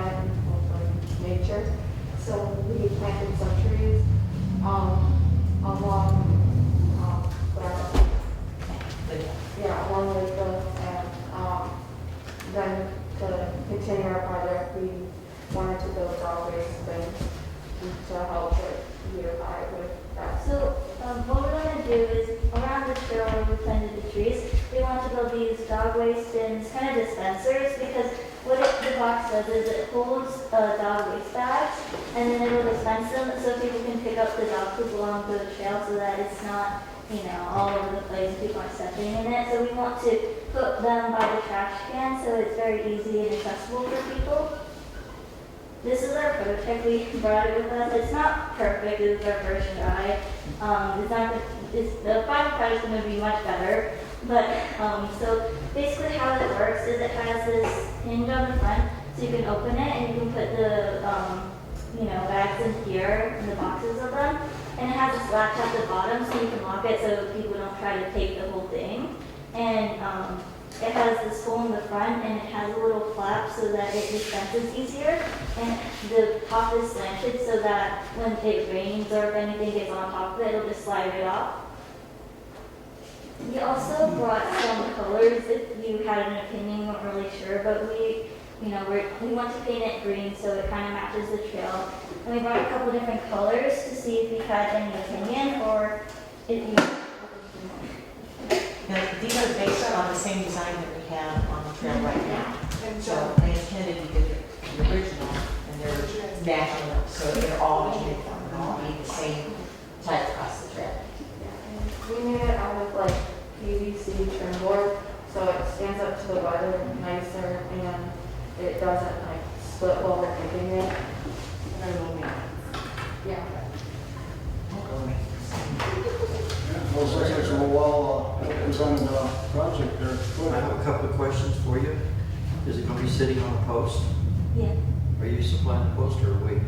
and also nature. So we planted some trees along along Lakeville, and then to continue our project, we wanted to build dogways to help with beautify with that. So what we're going to do is around the trail where we planted the trees, we want to build these dog waste bins, kind of dispensers, because what the box does is it holds dog waste bags and then it'll dispense them so people can pick up the dog poop along the trail so that it's not, all over the place and people aren't stepping in it. So we want to put them by the trash can so it's very easy and accessible for people. This is our prototype. We brought it with us. It's not perfect. It's our first try. The final product is going to be much better. But so basically, how it works is it has this hinge on the front, so you can open it and you can put the bags in here, in the boxes of them, and it has this latch at the bottom, so you can lock it so people don't try to take the whole thing. And it has this hole in the front, and it has a little flap so that it dispenses easier. And the top is slanted so that when it rains or if anything gets on top of it, it'll just slide right off. We also brought some colors if you had an opinion, weren't really sure, but we want to paint it green so it kind of matches the trail. And we brought a couple different colors to see if you had any opinion or if you. Now, these are based on the same design that we have on the trail right now. So I intended you did the original and they're matching up, so they're all uniform, and all be the same type across the trail. We made it out of like PVC trim board, so it stands up to the weather nicer and it doesn't like split while we're cooking it. And then we'll make Yeah. Looks like it's a well presented project there. I have a couple of questions for you. Is it going to be sitting on a post? Yeah. Are you supplying the post or are we?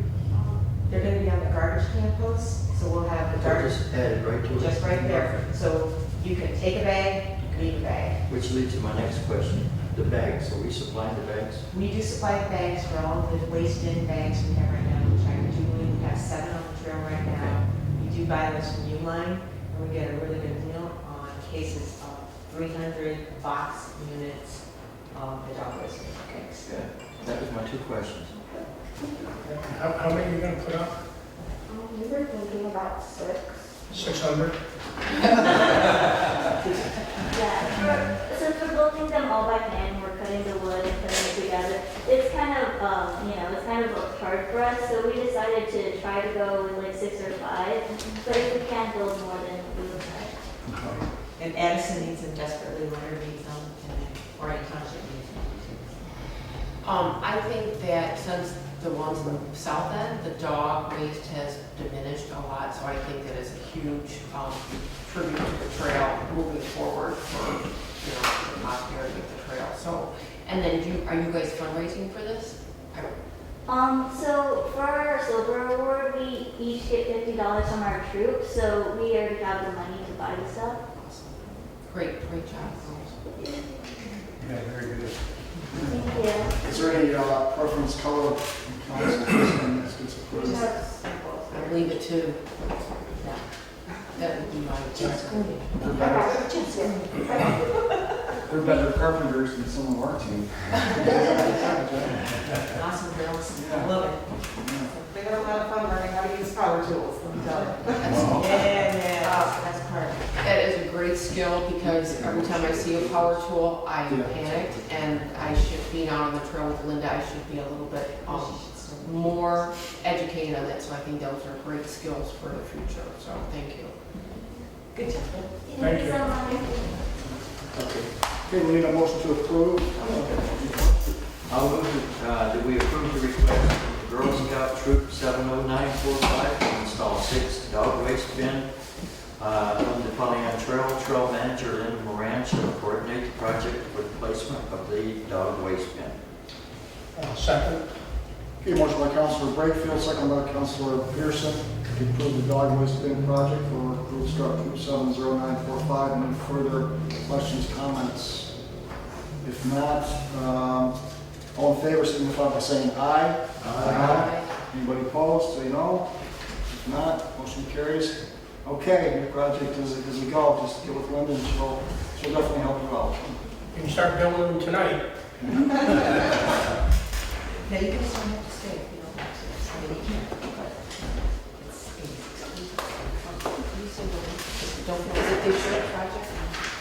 They're going to be on the garbage can posts, so we'll have the garbage Just added right to it? just right there. So you can take a bag, you can leave a bag. Which leads to my next question. The bags, are we supplying the bags? We do supply bags for all the waste bin bags we have right now, which I do. We have 7 on the trail right now. We do buy those from Uline, and we get a really good deal on cases of 300 box units of the dog waste bags. Good. That was my 2 questions. How many are you going to put up? We were thinking about 6. 600? Yeah. Since we're building them all by hand, we're cutting the wood and putting it together. It's kind of it's kind of hard for us, so we decided to try to go with like 6 or 5. But if we can't build more, then we will try. And Addison needs them desperately, Leonard needs them, and Orion Township needs them. I think that since the ones on the south end, the dog waste has diminished a lot, so I think that is a huge tribute to the trail moving forward for the prosperity of the trail. So, and then are you guys fundraising for this? So for our silver award, we each get $50 from our troop, so we already have the money to buy the stuff. Awesome. Great job. Yeah, very good. Thank you. Is there any preference color from council when this gets approved? We have samples. I believe it too. Yeah. That would be my guess. They're better carpenters than some of our team. Awesome girls, Yeah. I love it. They got a lot of fun learning how to use power tools, let me tell you. That's part of it. That is a great skill because every time I see a power tool, I panic, and I should be out on the trail with Linda. I should be a little bit more educated on that. So I think those are great skills for the future. So thank you. Good job. Thank you so much. Okay, we need a motion to approve. I'll move that we approve the request of the Girl Scout Troop 70945 to install 6 dog waste bin on the Pollyant Trail. Trail Manager Lynn Moran shall coordinate the project for the placement of the dog waste bin. Second? Okay, motion by Councilor Brakefield, second by Councilor Pearson to approve the dog waste bin project for Girl Scout Troop 70945. Any further questions, comments? If not, All in favor, signify by saying aye. Aye. Anybody opposed, say no. If not, motion carries. Okay, your project as a go, just get with Linda and she'll definitely help you out. Can you start building them tonight? Now, you guys don't have to stay if you don't want to. I mean, you can, but it's don't Is it this year project?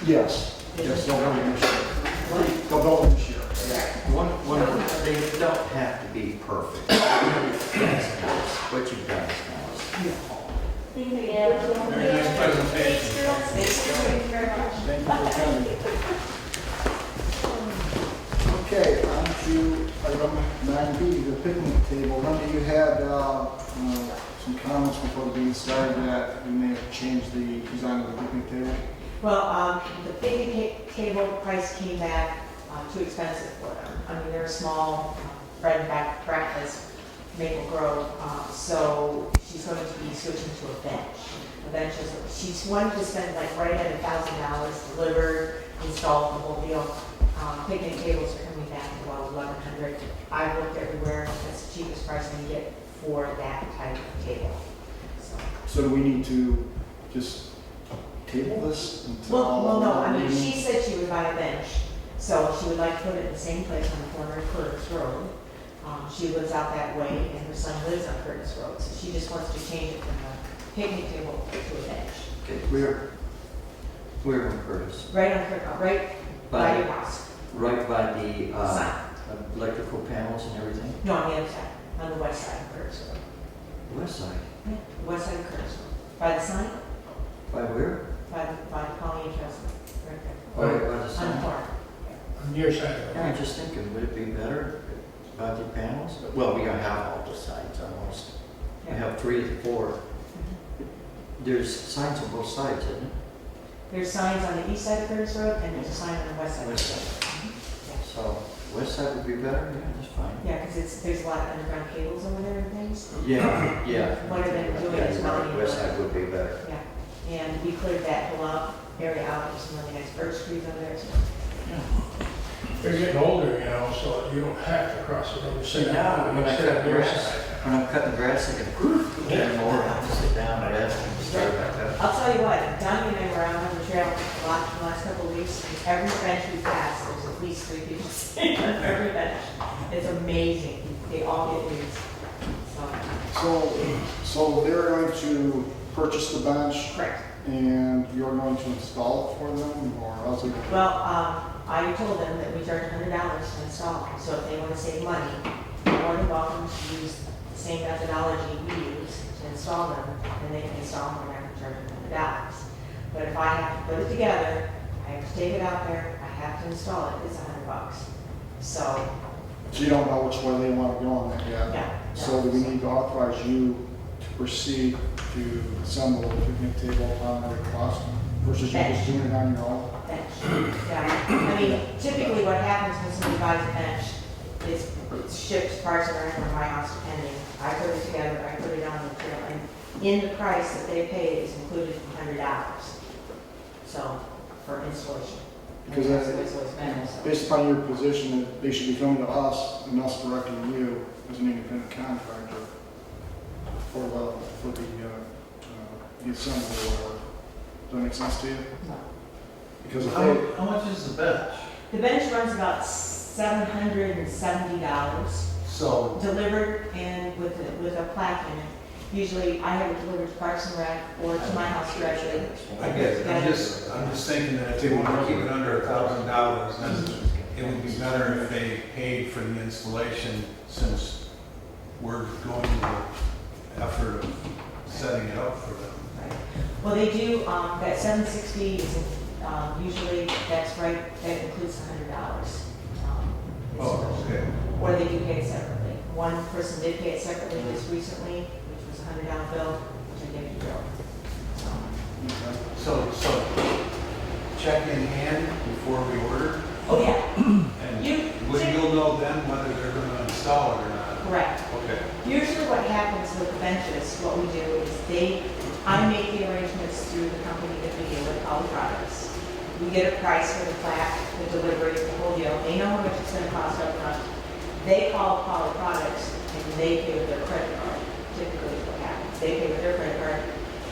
Yes, yes, they'll build them this year. They'll build them this year. They don't have to be perfect. What you've done is nice. Thank you. Very nice presentation. Thank you very much. Thank you for coming. Okay, on to item 9B, the picnic table. Linda, you had some comments before the meeting started that we may have changed the design of the picnic table. Well, the picnic table price came back too expensive for them. I mean, they're small, bread and breakfast, Maple Grove, so she's going to be switching to a bench. A bench is, she's wanted to spend like right at $1,000 delivered, installed, the whole deal. Picnic tables are coming back to about $1,100. I've looked everywhere, that's the cheapest price I can get for that type of table. So do we need to just table this until? Well, no, I mean, she said she would buy a bench, so she would like to put it in the same place on the corner of Curtis Road. She lives out that way, and her son lives on Curtis Road, so she just wants to change it from a picnic table to a bench. Okay, we're in Curtis, Right on Curtis, right by your house. right by the Sign. electrical panels and everything. No, on the other side, on the west side of Curtis Road. West side. Yeah, the west side of Curtis Road. By the sign, By where? by the Colleen Trail sign, right there. By the On the sign. corner. On your side of I'm it. just thinking, would it be better about the panels? Well, we're gonna have all the signs almost. We have 3 of the 4. There's signs on both sides, isn't it? There's signs on the east side of Curtis Road, and there's a sign on the west side of West Curtis side. Road. So west side would be better? Yeah, that's fine. Yeah, because there's a lot of underground cables over there and things. Yeah. What are they doing Yeah, is you're right. mounting. West side would be better. Yeah, and we cleared that whole area out, there's some really nice birch trees over there, so. They're getting older, you know, so you don't have to cross the road. Sit Yeah, down, when I sit cut on your grass. side. When I'm cutting grass, I can get more, I have to sit down and rest and start back up. I'll tell you what, Donnie and I were out on the trail a lot the last couple of weeks, and every bench we pass, there's at least 3 people sitting on every bench. It's amazing, they all get leaves, so. So they're going to purchase the bench Correct. and you're going to install it for them, or how's it? Well, I told them that we charge $100 to install them, so if they want to save money, they're more than welcome to use the same methodology we use to install them, and they can install them, and I can charge them $100. But if I have to put it together, I have to take it out there, I have to install it, it's $100. So, So you don't know which way they want to go on that yet? yeah. So do we need to authorize you to proceed to assemble a picnic table upon their request versus you just doing it on your own? Bench. Yeah, I mean, typically what happens when somebody buys a bench is it ships parts around from my house depending. I put it together, I put it on the trail, and in the price that they pay is included $100. So, for installation. Because And that's the way it's always been, so. Based upon your position, that they should be coming to us and us directing you as an independent contractor for the assembly or whatever. Does that make sense to you? No. Because if they, How much is the bench? The bench runs about $770 So, delivered and with a plaque in it. Usually I have it delivered to Parks and Rec or to my house directly. I guess, I'm just thinking that if they want to keep it under $1,000, then it would be better if they paid for the installation since we're going to the effort of setting it up for them. Right. Well, they do, that $760 is, usually, that's right, that includes $100. Oh, okay. Or they do pay it separately. One person did pay it separately just recently, which was a $100 bill, which I gave to Bill. So check in hand before we order, Oh, yeah, and You- you'll know then whether they're going to install it or not. correct. Okay. Usually what happens with the benches, what we do is I make the arrangements through the company that we deal with, all the products. We get a price for the plaque, the delivery, the whole deal. They know how much it's gonna cost up front. They call Poly Products and they pay with their credit card. Typically is what happens. They pay with their credit card,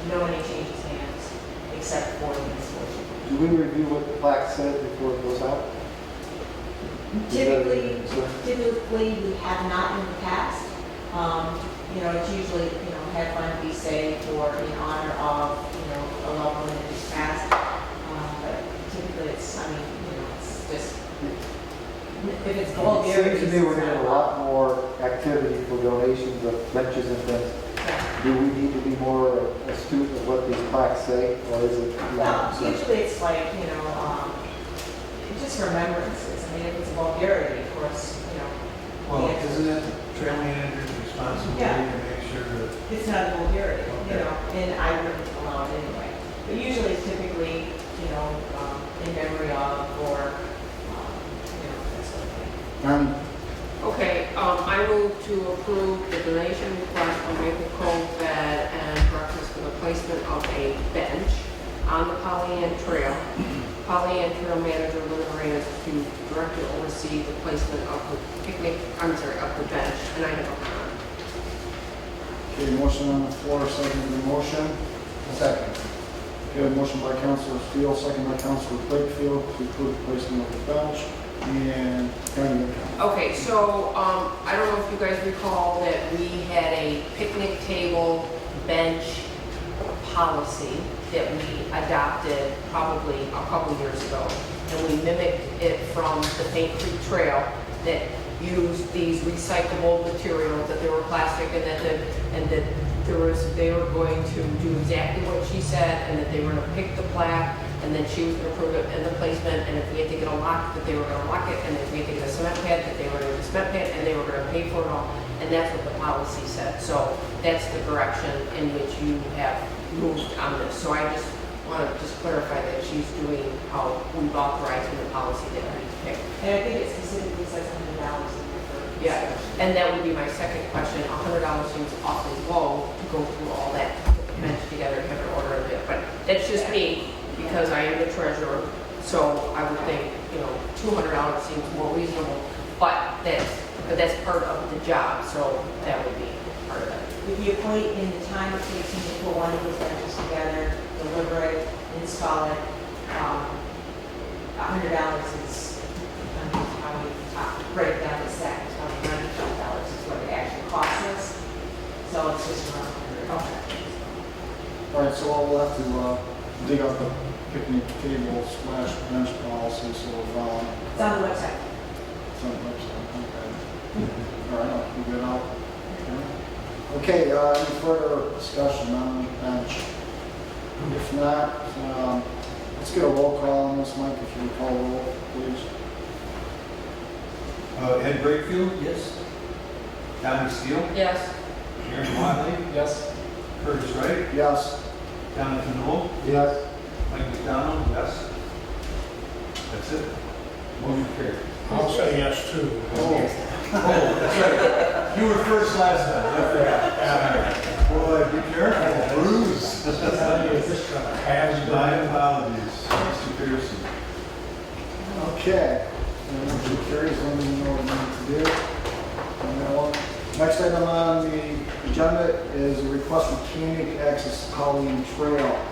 no money changes hands except for the installation. Do we review what the plaque said before it goes out? Typically, we have not in the past. You know, it's usually, you know, have fun, be safe, or in honor of, you know, a loved one that just passed. But typically it's, I mean, you know, it's just, if it's vulgarity. It seems to me we're getting a lot more activity for donations of benches and things. Do we need to be more astute of what these plaques say, or is it? Well, usually it's like, you know, just remembrances. I mean, if it's vulgarity, of course, you know. Well, isn't it the trail manager's responsibility Yeah. to make sure that It's not a vulgarity, you Okay. know, and I wouldn't allow it anyway. But usually it's typically, you know, in memory of, or, you know, that sort of thing. Ernie, Okay, I move to approve the donation request from Maple Cove Bed and Breakfast for the placement of a bench on the Pollyant Trail. Pollyant Trail Manager Lynn Reyes to direct and oversee the placement of the of the bench, and I have a comment. okay, motion on the floor, second to the motion. Second. Okay, motion by Councilor Steele, second by Councilor Wakefield to approve the placement of the bench. And Ernie, Okay, so, I don't know if you guys recall that we had a picnic table bench policy that we adopted probably a couple years ago. And we mimicked it from the Paint Creek Trail that used these recyclable materials, that they were plastic, and that they were going to do exactly what she said, and that they were gonna pick the plaque, and then she was gonna approve it in the placement, and if we had to get a lock, that they were gonna lock it, and if we had to get a cement pad, that they were gonna get a cement pad, and they were gonna pay for it all. And that's what the policy said. So that's the direction in which you have moved on this. So I just want to just clarify that she's doing how we've authorized in the policy that we picked. And I think it specifically says $100 in there for. Yeah, and that would be my second question. $100 seems awfully low to go through all that, put the bench together, have an order of it. But that's just me, because I am the treasurer. So I would think, you know, $200 seems more reasonable. But that's part of the job, so that would be part of it. If you equate in the time it takes him to put one of those benches together, deliver it, install it, $100 is, I mean, how we break down the stack, it's probably $95 is what it actually costs us. So it's just around $100. Okay. all right, so we'll have to dig up the picnic table / bench policy, so we're following. It's on the website. It's on the website, okay. All right, I'll figure it out. Okay, any further discussion on the bench? If not, let's get a roll call on this, Mike, if you would call the roll, please. Ed Brakefield, Yes. Tommy Steele, Yes. Aaron Watley, Yes. Curtis Wright, Yes. Jonathan Knoll, Yes. Mike McDonald, yes. That's it. Motion carried. I'll say yes too. Oh, that's right. You were first last time, I forgot. Boy, be careful, bruise. My apologies, Mr. Pearson. Okay. Motion carries, let me know what we need to do on that one. Next item on the agenda is a request from Caney to access Colleen Trail.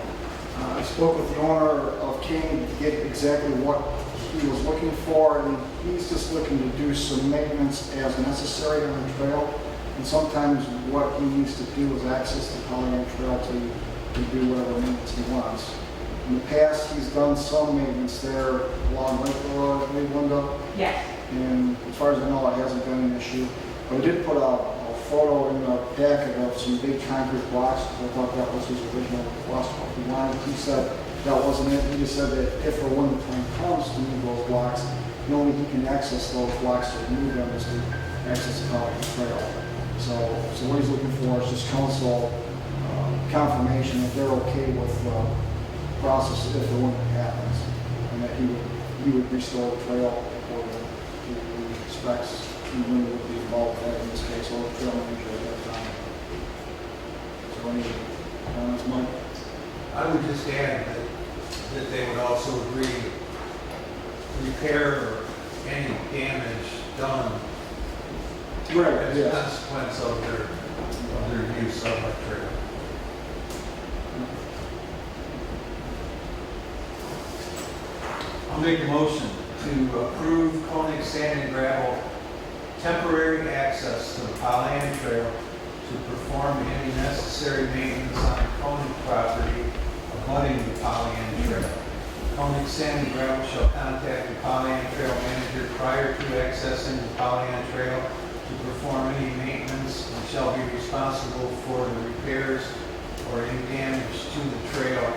I spoke with the owner of Caney to get exactly what he was looking for, and he's just looking to do some maintenance as necessary on the trail. And sometimes what he needs to do is access the Colleen Trail to do whatever maintenance he wants. In the past, he's done some maintenance there along Lake Road, I believe, Linda. Yes. And as far as I know, it hasn't been an issue. But I did put a photo in the packet of some big concrete blocks, because I thought that was his original request, what he wanted. He said that wasn't it. He just said that if or when the time comes to move those blocks, the only way he can access those blocks to remove them is to access the Colleen Trail. So what he's looking for is just council confirmation that they're okay with the process if or when it happens, and that he would restore the trail according to the specs. And Linda would be involved with that in this case, or the trail manager at that time. So any comments, Mike? I would just add that they would also agree repair or any damage done Right, as a yes. consequence of their use of a trail. I'll make a motion to approve Koenig Sand and Gravel temporary access to the Pollyant Trail to perform any necessary maintenance on Koenig property abutting the Pollyant Trail. Koenig Sand and Gravel shall contact the Pollyant Trail manager prior to accessing the Pollyant Trail to perform any maintenance and shall be responsible for the repairs or any damage to the trail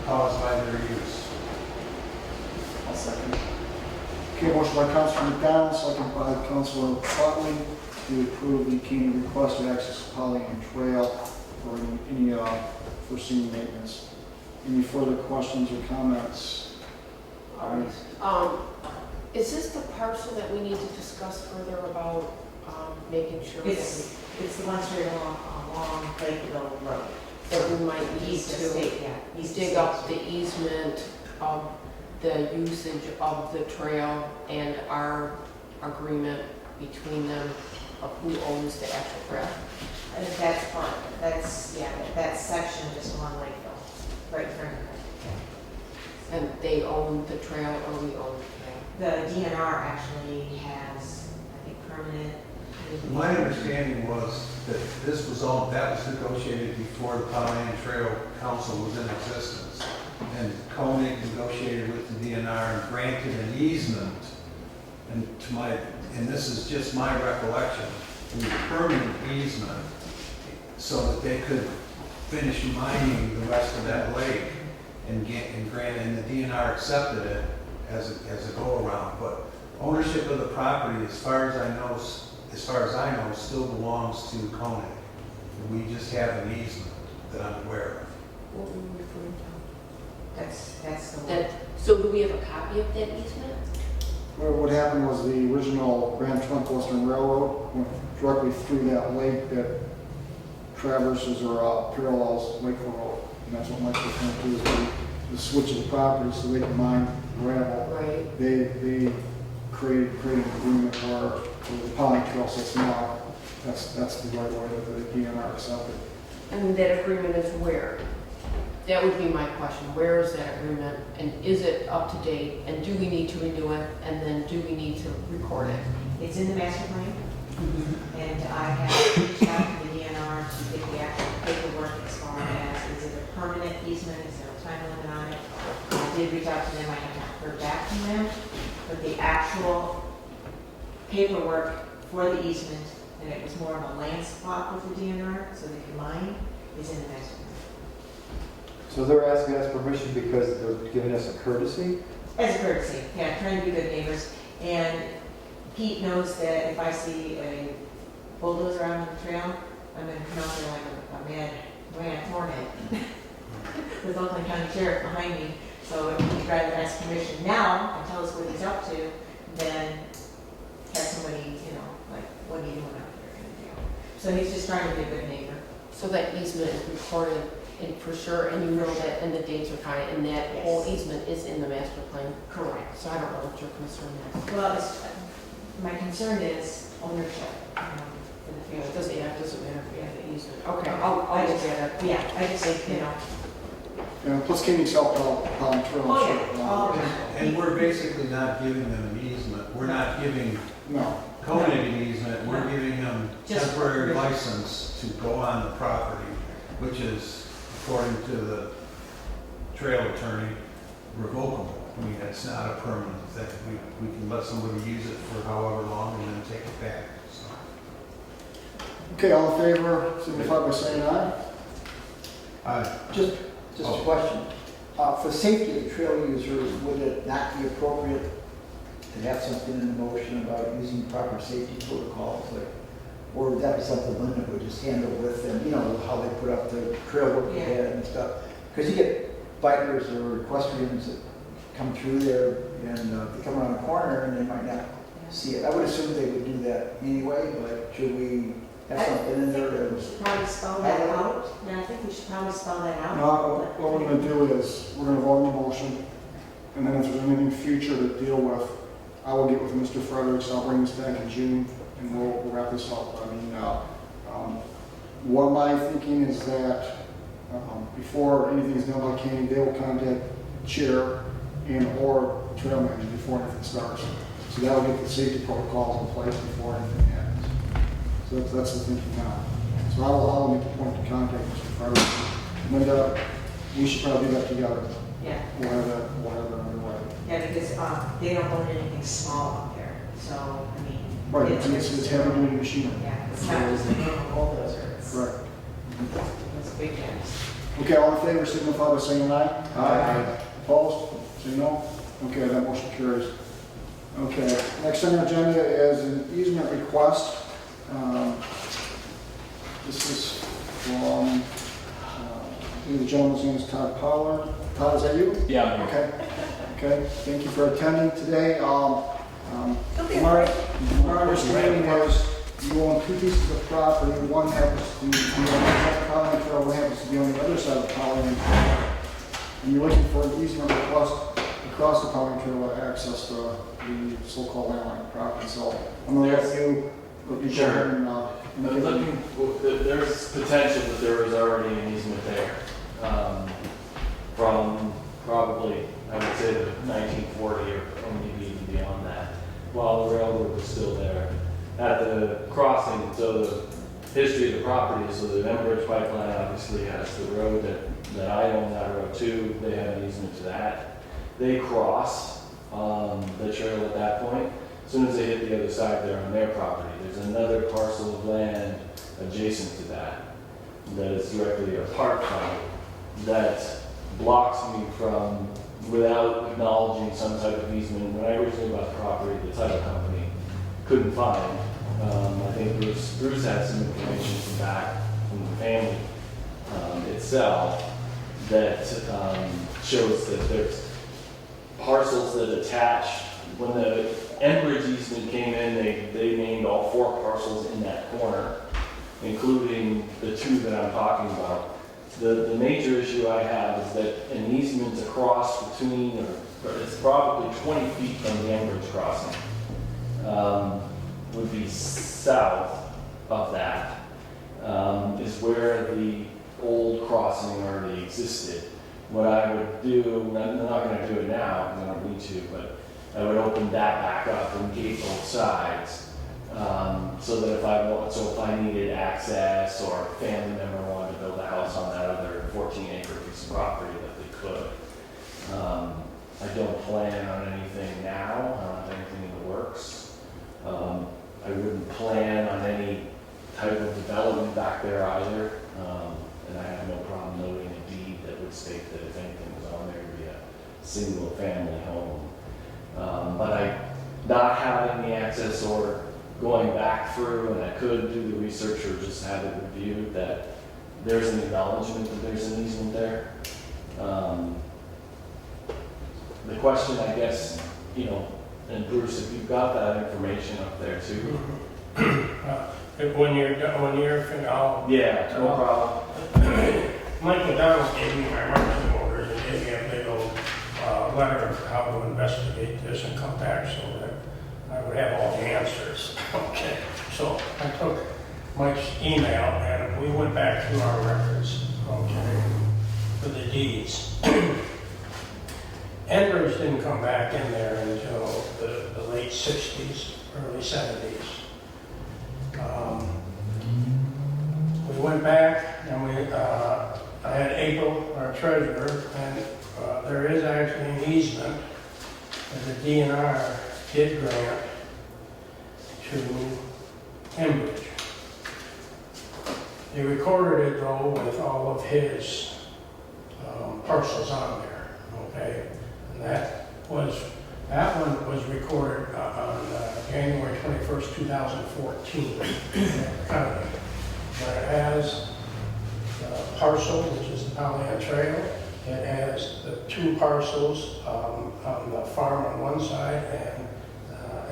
caused by their use. I'll second. Okay, motion by Councilor McDonald, second by Councilor Utley to approve the Keeney request to access Pollyant Trail for any foreseen maintenance. Any further questions or comments? Is this the parcel that we need to discuss further about, making sure that It's the one straight along Lakeville Road. that we might need East to Estate, yeah. East dig Estate up Street. the easement of the usage of the trail and our agreement between them of who owns the actual trail? I think that's part, that section just along Lakeville, right in front of it. And they own the trail or we own the trail? The DNR actually has, I think, permanent. My understanding was that this was all, that was negotiated before the Pollyant Trail Council was in existence. And Koenig negotiated with the DNR and granted an easement, and this is just my recollection, a permanent easement so that they could finish mining the rest of that lake and the DNR accepted it as a go-around. But ownership of the property, as far as I know, still belongs to Koenig. We just have an easement that I'm aware of. What were we referring to? That's the one. So do we have a copy of that easement? Well, what happened was the original Grand Trunk Western Railroad went directly through that lake that traverses or parallels Lakeville Road. And that's what Mike's referring to is the switch of the property so they can mine gravel. Right. They created an agreement where the Pollyant Trail sits now. That's the right way that the DNR accepted. And that agreement is where? That would be my question. Where is that agreement? And is it up to date? And do we need to renew it? And then do we need to record it? It's in the master plan, and I have reached out to the DNR to get the actual paperwork as far as, is it a permanent easement, is there a time limit on it? I did reach out to them, I have not heard back from them, but the actual paperwork for the easement, and it was more of a land swap with the DNR, so they could mine, is in the master plan. So they're asking us permission because they're giving us a courtesy? As a courtesy, yeah, trying to be good neighbors. And Pete knows that if I see a bulldozer out on the trail, I'm going to come out there like a mad hornet with Oakland County Sheriff behind me. So if he'd rather ask permission now and tell us what he's up to, than have somebody, like, what are you doing out there? Kind of deal. So he's just trying to be a good neighbor. So that easement is recorded and for sure, and you know that, and the dates are kind of, and that Yes. whole easement is in the master plan. Correct. So I don't know what your concern is. Well, my concern is ownership for the It future. doesn't matter if we have the easement. Okay, I'll look at it. Yeah, I just think, And plus Kenny's helped out Pollyant Trail. Oh, yeah. Oh, And we're basically not giving them an easement. We're not giving No. Koenig an easement, we're giving them Just- temporary license to go on the property, which is, according to the trail attorney, revocable. I mean, it's not a permanent thing. We can let somebody use it for however long and then take it back, so. Okay, all in favor, signify by saying aye. Just a question. For safety of trail users, would it not be appropriate to have something in the motion about using proper safety protocols? Or would that be something Linda would just handle with them, how they put up the trail work ahead and stuff? Because you get bikers or equestrians that come through there and they come around the corner and they might not see it. I would assume they would do that anyway, but should we have something in there that we was... should probably spell that out. Yeah, I think we should probably spell that out. No, what we're gonna do is, we're gonna vote on the motion, and then if there's anything future to deal with, I will get with Mr. Fredericks, I'll bring this back in June, and we'll wrap this up. I mean, what my thinking is that before anything is done by Kenny, they will contact Chair and or trail manager before anything starts. So that will get the safety protocols in place before anything happens. So that's the thinking now. So I'll make a point to contact Mr. Farber. Linda, we should probably do that together. Yeah. We'll have that underway. Yeah, because they don't own anything small up there, so, I mean. Right, it's heavy duty machinery. Yeah, it's not just a normal bulldozer, it's, Right. it's big guns. Okay, all in favor, signify by saying aye. Aye. Opposed? Say no. Okay, that motion carries. Okay, next on the agenda is an easement request. This is from, I believe the gentleman's name is Todd Pollard. Todd, is that you? Yeah, I'm here. Okay. Okay, thank you for attending today. My understanding was you own two pieces of property. One happens to be on the Pollyant Trail, one happens to be on the other side of the Pollyant Trail. And you're looking for an easement across the Pollyant Trail to access the so-called landline property. So I'm going to let you go ahead and There's potential that there is already an easement there from probably, I would say, the 1940 or maybe even beyond that, while the railroad was still there. At the crossing, so the history of the property, so the Enbridge pipeline obviously has the road that I own, that road too. They have an easement to that. They cross the trail at that point. As soon as they hit the other side, they're on their property. There's another parcel of land adjacent to that is directly apart from it that blocks me from, without acknowledging some type of easement. When I originally bought the property, the title company couldn't find. I think Bruce had some information from back from the family itself that shows that there's parcels that attach. When the Enbridge easement came in, they named all 4 parcels in that corner, including the 2 that I'm talking about. The major issue I have is that an easement across between, or it's probably 20 feet from the Enbridge crossing, would be south of that, is where the old crossing already existed. What I would do, I'm not going to do it now because I don't need to, but I would open that back up and gate both sides. So that if I needed access or a family member wanted to build a house on that other 14-acre piece of property, that they could. I don't plan on anything now. I don't have anything in the works. I wouldn't plan on any type of development back there either. And I have no problem noting a deed that would state that if anything was on there, it would be a single family home. But I not having the access or going back through, and I could do the research or just have it reviewed, that there's an acknowledgement that there's an easement there. The question, I guess, and Bruce, if you've got that information up there too. When you're finished, Yeah, no problem. Mike McDonald gave me my marching orders and gave me a big old letter of how to investigate this and come back so that I would have all the answers. Okay, so I took Mike's email and we went back through our records, okay, for the deeds. Enbridge didn't come back in there until the late 60s, early 70s. We went back and I had April, our treasurer, and there is actually an easement that the DNR did grant to Enbridge. They recorded it though with all of his parcels on there, okay? And that one was recorded on January 21st, 2014. County. But it has the parcel, which is the Pollyant Trail. It has the 2 parcels on the farm on one side, and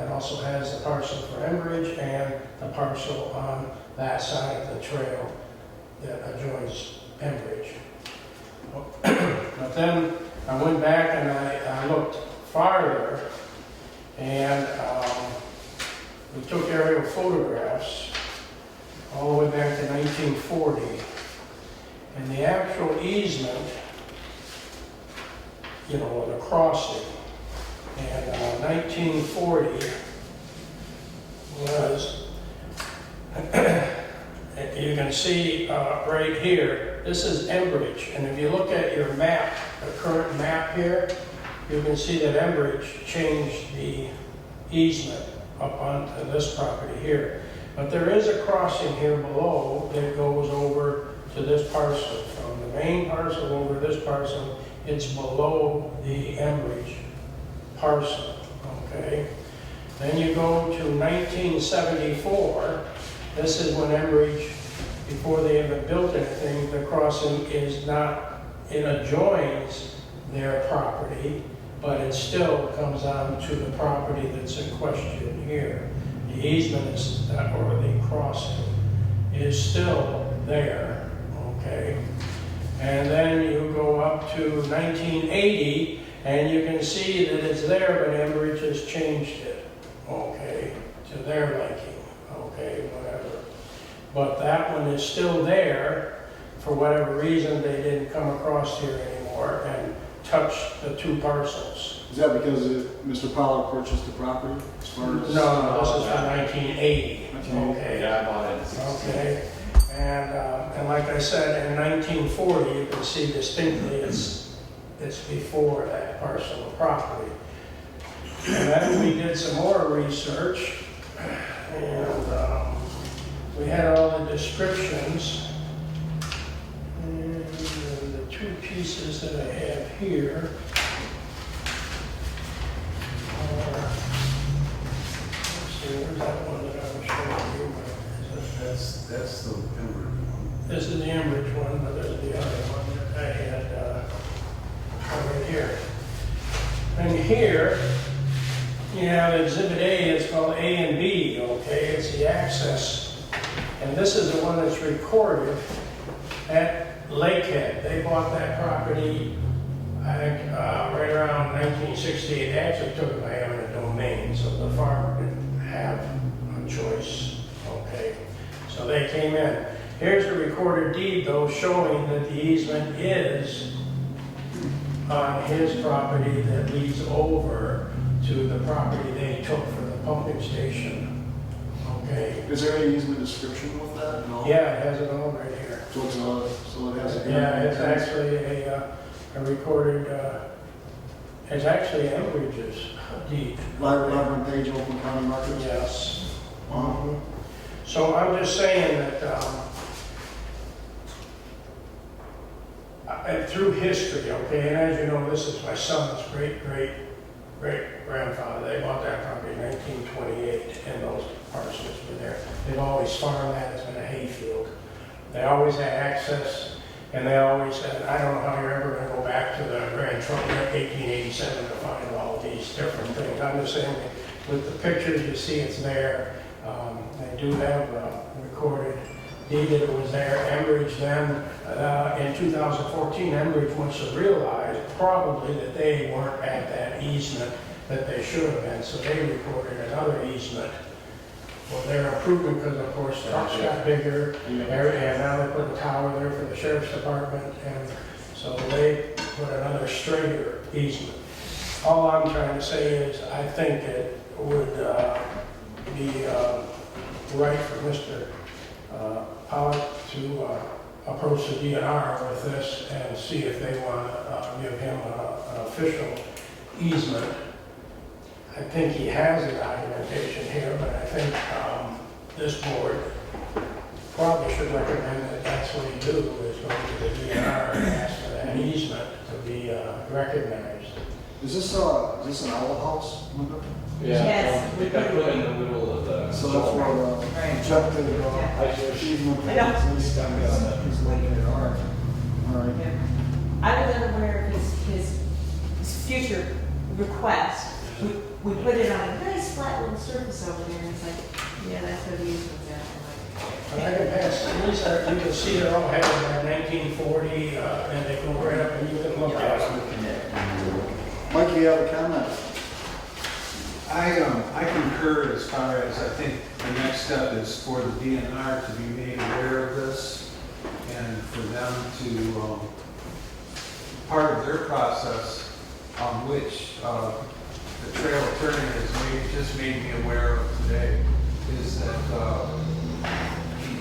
it also has the parcel for Enbridge and the parcel on that side of the trail that adjoins Enbridge. But then I went back and I looked farther, and we took aerial photographs all the way back to 1940. And the actual easement, you know, or the crossing, and 1940 was, you can see right here, this is Enbridge. And if you look at your map, the current map here, you can see that Enbridge changed the easement up onto this property here. But there is a crossing here below that goes over to this parcel. From the main parcel over this parcel, it's below the Enbridge parcel, okay? Then you go to 1974. This is when Enbridge, before they ever built anything, the crossing is not, it adjoins their property, but it still comes on to the property that's in question here. The easement is, or the crossing, is still there, okay? And then you go up to 1980, and you can see that it's there, but Enbridge has changed it, okay, to their liking, okay, whatever. But that one is still there. For whatever reason, they didn't come across here anymore and touch the two parcels. Is that because Mr. Pollard purchased the property as far as? No, this is from 1980, okay? Yeah, I bought it in 60. Okay, and like I said, in 1940, you can see distinctly it's before that parcel of property. And then we did some more research, and we had all the descriptions. And the two pieces that I have here are, let's see, where's that one that I was showing you? That's the Enbridge one. This is the Enbridge one, but there's the other one that I had right here. And here, you have Exhibit A, it's called A and B, okay? It's the access. And this is the one that's recorded at Lakehead. They bought that property right around 1968. They actually took it by eminent domain, so the farmer didn't have a choice, okay? So they came in. Here's a recorded deed, though, showing that the easement is on his property that leads over to the property they took for the pumping station, okay? Is there any easement description with that? No? Yeah, it has it all right here. So it has a. Yeah, it's actually a recorded, it's actually Enbridge's deed. Labyrinth page, Oakland County records? Yes. Wow. So I'm just saying that through history, okay, and as you know, this is my son's great-great-great-grandfather. They bought that property in 1928, and those parcels were there. They've always farmed that. It's been a hayfield. They always had access, and they always said, I don't know how you're ever going to go back to the Grand Trunk in 1887 to find all these different things. I'm just saying, with the pictures, you see it's there. They do have recorded deed that it was there. Enbridge then, in 2014, Enbridge wants to realize probably that they weren't at that easement that they should have been, so they recorded another easement for their improvement, because of course trucks got bigger, and now they put a tower there for the sheriff's department, and so they put another straighter easement. All I'm trying to say is, I think it would be right for Mr. Pollock to approach the DNR with this and see if they want to give him an official easement. I think he has the documentation here, but I think this board probably should recommend that that's what he do, is go to the DNR and ask for that easement to be recognized. Is this an owl house, Linda? Yeah, Yes. I put it in the middle of the. So that's where Right. objective I achievement I know. is located. All right. All right. Yeah. I was unaware of his future request. We put it on a nice flat little surface over there, and it's like, yeah, that's what the easement's at. But I can pass these, you can see they're all headed by 1940, and they go right up and you can look at them. Mike, you have a comment? I concur as far as I think the next step is for the DNR to be made aware of this and for them to, part of their process, which the trail attorney has just made me aware of today, is that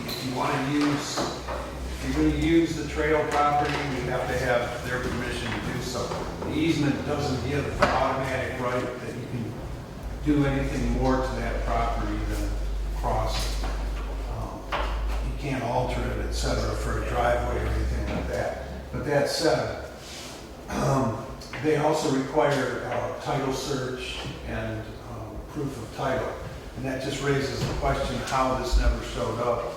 if you want to use, if you're going to use the trail property, you have to have their permission to do so. The easement doesn't give the automatic right that you can do anything more to that property than cross it. You can't alter it, et cetera, for a driveway or anything like that. But that said, they also require a title search and proof of title. And that just raises the question how this never showed up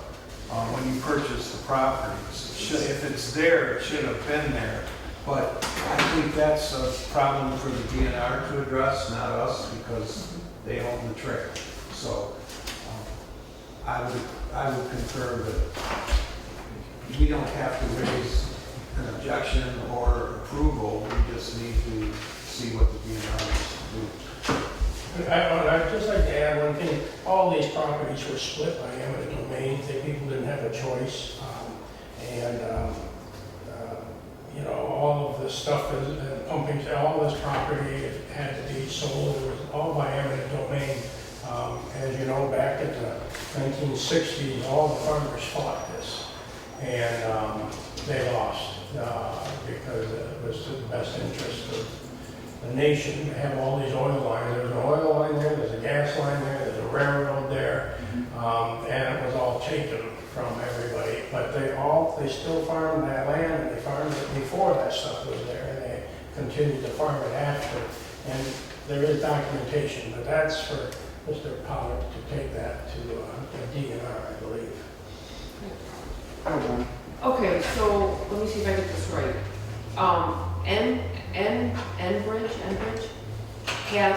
when you purchased the property. If it's there, it should have been there. But I think that's a problem for the DNR to address, not us, because they own the trail. So I would concur that we don't have to raise an objection or approval. We just need to see what the DNR wants to do. I'd just like to add one thing. All these properties were split by eminent domain. The people didn't have a choice. You know, all of the stuff, pumping, all this property had to be sold. It was all by eminent domain. As you know, back in the 1960s, all the farmers fought this. And they lost because it was to the best interest of the nation to have all these oil lines. There's an oil line there, there's a gas line there, there's a railroad there, and it was all taken from everybody. But they still farmed that land, and they farmed it before that stuff was there, and they continued to farm it after. And there is documentation, but that's for Mr. Pollard to take that to the DNR, I believe. Okay, so let me see if I get this right. Enbridge has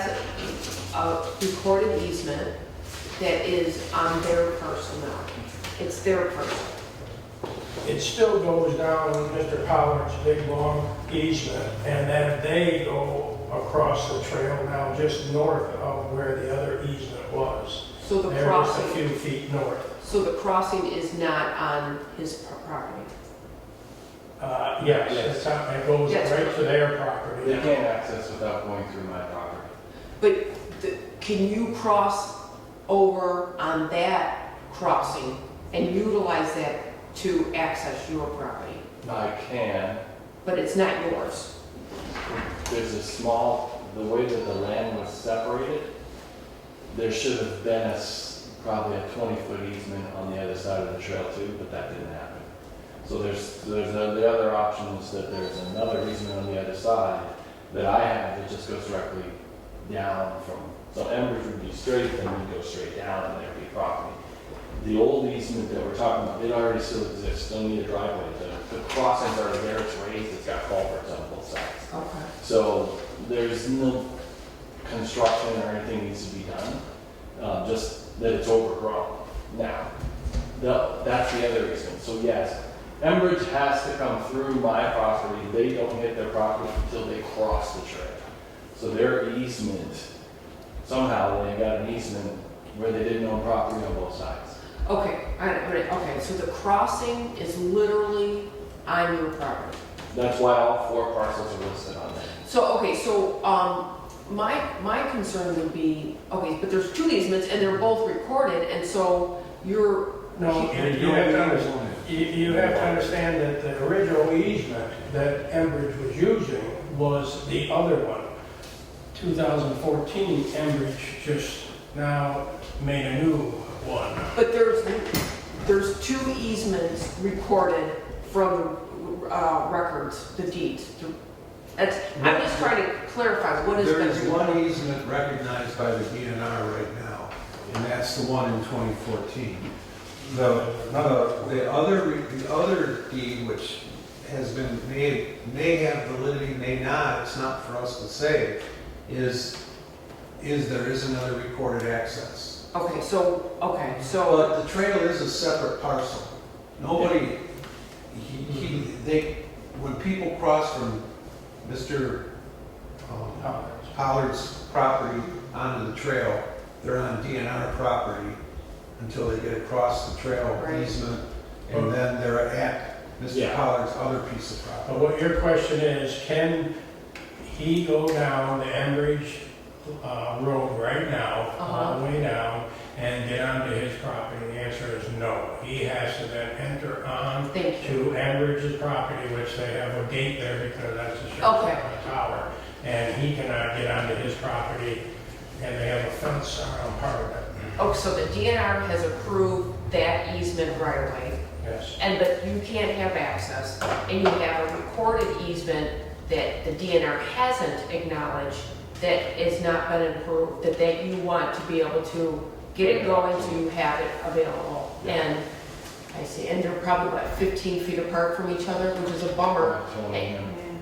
a recorded easement that is on their parcel now. It's their parcel. It still goes down Mr. Pollard's big long easement, and then they go across the trail now just north of where the other easement was. So the They're crossing, just a few feet north. so the crossing is not on his property. Yes, Yes. it goes Yes. right to their property. They can't access without going through my property. But can you cross over on that crossing and utilize that to access your property? I can. But it's not yours. There's a small, the way that the land was separated, there should have been probably a 20-foot easement on the other side of the trail too, but that didn't happen. So the other option is that there's another easement on the other side that I have that just goes directly down from, so Enbridge would be straight, then we'd go straight down and there'd be property. The old easement that we're talking about, it already still exists, don't need a driveway. The crossings are there, it's raised, it's got culverts on both sides. Okay. So there's no construction or anything needs to be done, just that it's overgrown now. That's the other easement. So yes, Enbridge has to come through my property. They don't hit their property until they cross the trail. So their easement, somehow they got an easement where they didn't own property on both sides. Okay, okay, so the crossing is literally on your property. That's why all 4 parcels are listed on there. So, okay, so, my concern would be, okay, but there's 2 easements and they're both recorded, and so you're. No, you have to understand that the original easement that Enbridge was using was the other one. 2014, Enbridge just now made a new one. But there's 2 easements recorded from records, the deeds. I'm just trying to clarify what is. There is one easement recognized by the DNR right now, and that's the one in 2014. The other deed, which has been made, may have validity, may not, it's not for us to say, is there is another recorded access. Okay, so. But the trail is a separate parcel. Nobody, when people cross from Mr. Pollard's property onto the trail, they're on DNR property until they get across the trail Right. easement, and then they're at Mr. Yeah. Pollard's other piece of But property. what your question is, can he go down the Enbridge Road right now, all the way down, and get onto his property? The answer is no. He has to then enter on Thank you. to Enbridge's property, which they have a gate there because that's a sheriff's Okay. tower. And he cannot get onto his property, and they have a fence around part of it. Oh, so the DNR has approved that easement right away, Yes. but you can't have access, and you have a recorded easement that the DNR hasn't acknowledged, that has not been approved, that you want to be able to get it going to have it available. And I see, and they're probably about 15 feet apart from each other, which is a bummer.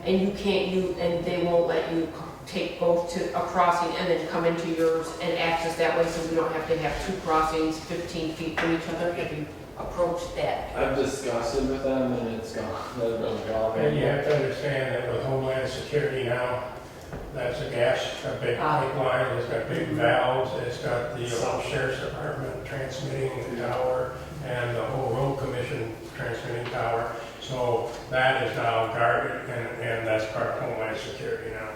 And you can't, and they won't let you take both to a crossing and then come into yours and access that way, so we don't have to have two crossings 15 feet from each other. Have you approached that? I've discussed it with them and it's gone, they've gone. And you have to understand that with Homeland Security now, that's a big pipeline, it's got big valves, it's got the Sheriff's Department transmitting tower and the whole road commission transmitting tower. So that is now guarded and that's part of Homeland Security now.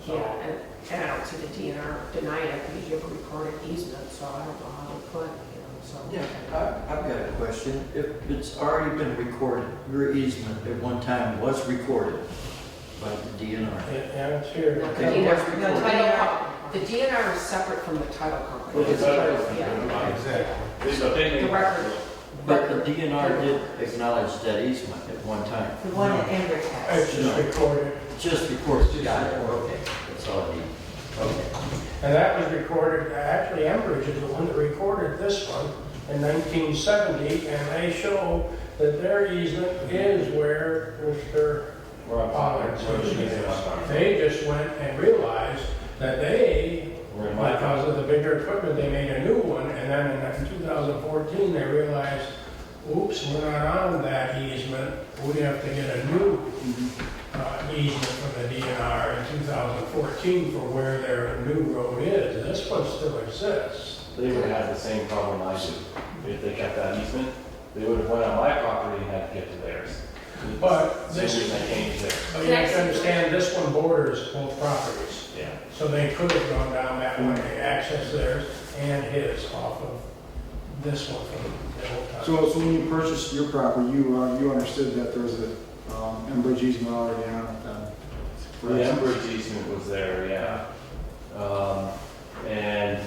So, And I don't see the DNR denying it because you have a recorded easement, so I don't know how they could, so. Yeah, I've got a question. If it's already been recorded, your easement at one time was recorded by the DNR. yeah, it's here. No, the DNR is separate from the title company. Well, it's title Yeah. Exactly. The record, But the DNR did acknowledge that easement at one time. The one that Enbridge has. It's just recorded. Just recorded. Got it, okay. That's all I need. Okay. And that was recorded, actually Enbridge is the one that recorded this one in 1970, and they show that their easement is where Mr. Pollard's easement is. They just went and realized that because of the bigger equipment, they made a new one, and then in 2014, they realized, oops, we're not on that easement, we have to get a new easement from the DNR in 2014 for where their new road is. This one still exists. They would have had the same problem I do. If they kept that easement, they would have went on my property and had to get to theirs. But Same this, reason they changed it. but you have to understand, this one borders both properties. Yeah. So they could have gone down that way, access theirs and his off of this one from the old time. So when you purchased your property, you understood that there was a Enbridge easement already on it then? The Enbridge easement was there, yeah. And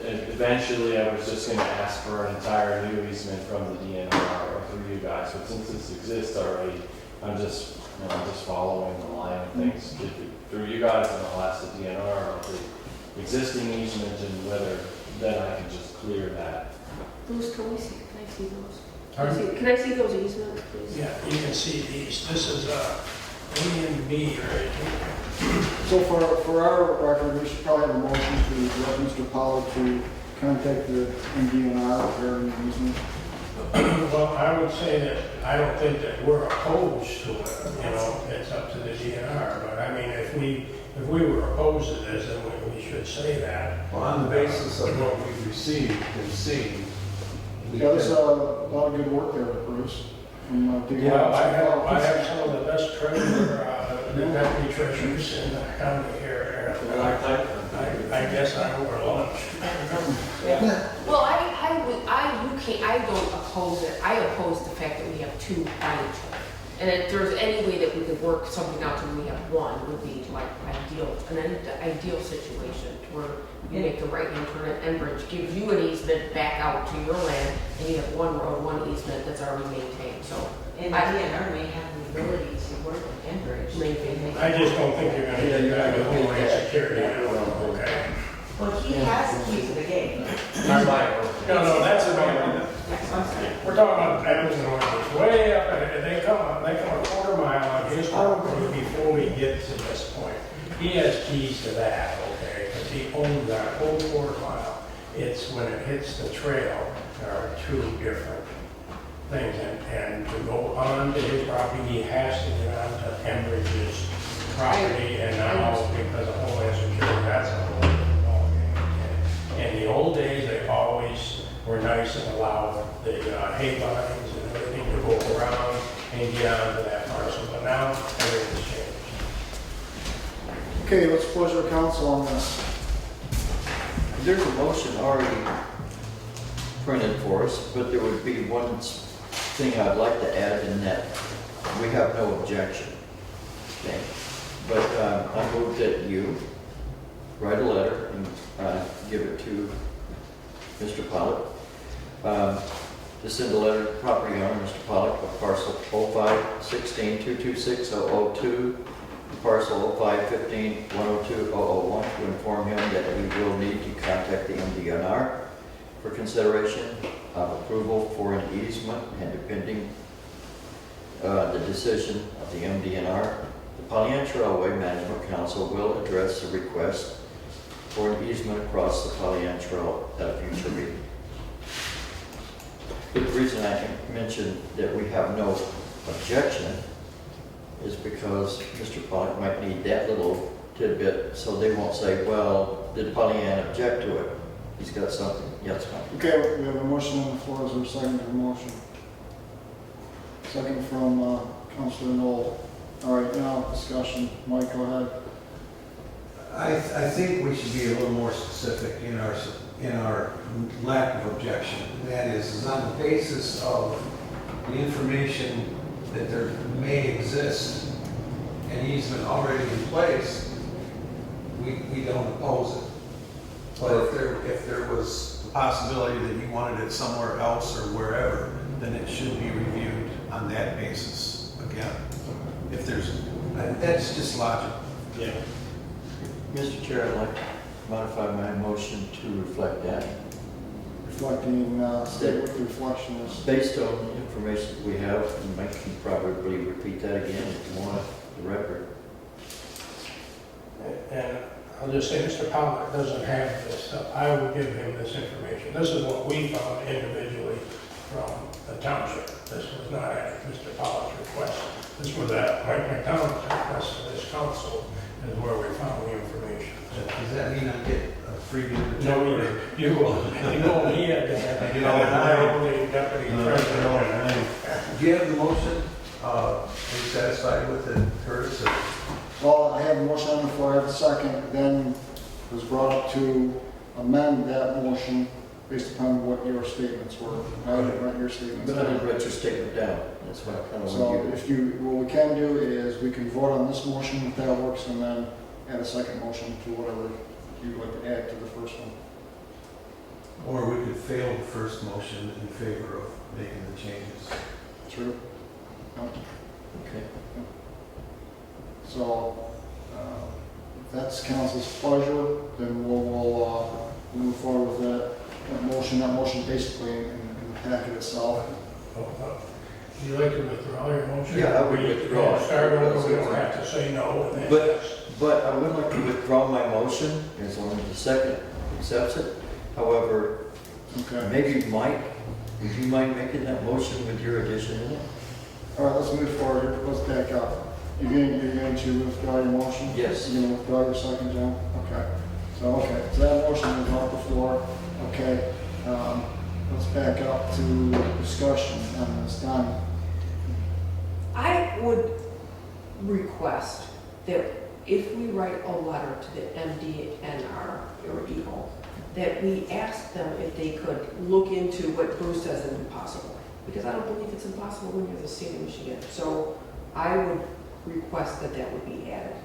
eventually I was just gonna ask for an entire new easement from the DNR or through you guys, but since this exists already, I'm just following the line of things. Through you guys, and I'll ask the DNR about the existing easement and whether then I can just clear that. those, can I see those? Pardon? Can I see those easements, please? Yeah, you can see these. This is A and B right here. So for our record, we should probably have a motion to direct Mr. Pollard to contact the DNR regarding the easement. Well, I would say that I don't think that we're opposed to it, it's up to the DNR, but I mean, if we were opposed to this, then we should say that. Well, on the basis of what we've received and seen, Yeah, there's a lot of good work there, Bruce. Yeah, I have some of the best treasurer, deputy treasurers in the county here. I guess I overlooked. Well, I don't oppose it. I oppose the fact that we have two on each other. And if there's any way that we could work something out and we have one, would be like an ideal situation where you make the right hand turn at Enbridge, gives you an easement back out to your land, and you have one road, one easement that's already maintained, so. And the DNR may have the ability to work with Enbridge. Maybe. I just don't think you're gonna get that with Homeland Security. Okay. Well, he has the key to the gate. No, that's about, we're talking about Evans and Orange, way up, they come a quarter mile on his property before we get to this point. He has keys to that, okay, because he owns that whole quarter mile. It's when it hits the trail, there are two different things, and to go on to his property, he has to get onto Enbridge's property, and now because of Homeland Security, that's a whole different ballgame. And in the old days, they always were nice and allowed the hay lines and everything to go around and get onto that parcel, but now everything's changed. Okay, what's the pleasure of council on this? There's a motion already printed for us, but there would be one thing I'd like to add in that we have no objection. Okay, but I move that you write a letter and give it to Mr. Pollock. To send a letter to property owner, Mr. Pollock, of parcel 0516226002, parcel 0515102001, to inform him that we will need to contact the MDNR for consideration of approval for an easement, and depending the decision of the MDNR, the Pollyant Trailway Management Council will address the request for an easement across the Pollyant Trail at a future meeting. But the reason I mentioned that we have no objection is because Mr. Pollock might need that little tidbit, so they won't say, well, did Pollyant object to it? He's got something. Yes, ma'am. Okay, we have a motion on the floor. Is there a second to the motion? Second from Councilor Knoll. All right, now discussion. Mike, go ahead. I think we should be a little more specific in our lack of objection. And that is on the basis of the information that there may exist an easement already in place, we don't oppose it. But if there was the possibility that you wanted it somewhere else or wherever, then it should be reviewed on that basis again. If there's, that's just logic. Yeah. Mr. Chair, I'd like to modify my motion to reflect that. Reflecting, state what the reflection is. Based on the information that we have, and Mike can probably repeat that again if you want the record. And I'll just say, Mr. Pollock doesn't have this stuff. I will give him this information. This is what we found individually from the township. This was not at Mr. Pollock's request. This was at Mike McDonald's request to this council, is where we found the information. Does that mean I get a freebie? No, you will. You only had to have, and I only deputy president. Do you have the motion? Are you satisfied with it, Curtis? Or? Well, I have a motion on the floor. I have a second. Then it was brought up to amend that motion based upon what your statements were. I didn't write your statements. But I didn't write your statement down. That's what I kind of So want you to. if you, what we can do is we can vote on this motion if that works, and then add a second motion to whatever you'd like to add to the first one. Or we could fail the first motion in favor of making the changes. True. No. Okay. So if that's council's pleasure, then we'll move forward with that motion. That motion basically in the packet itself. Would you like to withdraw your motion? Yeah, I would withdraw it. Start over, we don't have to say no. And then But I would like to withdraw my motion as long as the second accepts it. However, Okay. maybe Mike, would you mind making that motion with your addition in it? All right, let's move forward. Let's back up. You're going to withdraw your motion? Yes. You're going to withdraw your second, John? Okay. So that motion is off the floor. Okay. Let's back up to discussion on this. Don? I would request that if we write a letter to the MDNR or EHO, that we ask them if they could look into what Bruce says is impossible. Because I don't believe it's impossible when you're in the state of Michigan. So I would request that that would be added.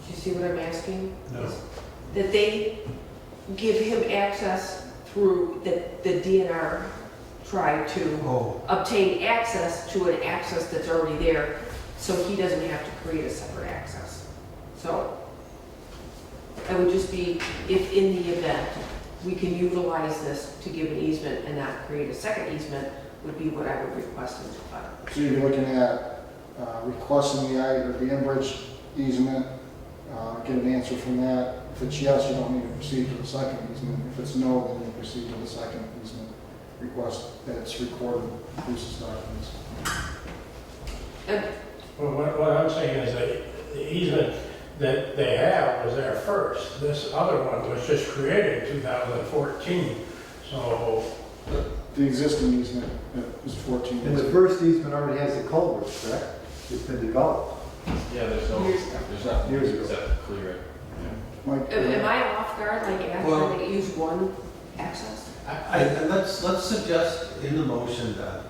Do you see what I'm asking? No. That they give him access through, the DNR try to obtain access to an access that's already there, so he doesn't have to create a separate access. So that would just be, if in the event we can utilize this to give an easement and not create a second easement, would be what I would request in the letter. So you're looking at requesting the Enbridge easement, get an answer from that. If it's yes, you don't need to proceed to the second easement. If it's no, then you proceed to the second easement request that's recorded in Bruce's documents. And well, what I'm saying is that the easement that they have was there first. This other one was just created in 2014, so. The existing easement is 14. And the first easement already has the culvert, correct? It's been developed. Yeah, there's nothing Years ago. except clear it. Mike, Am I off guard, like Well- after they use one access? And let's suggest in the motion then,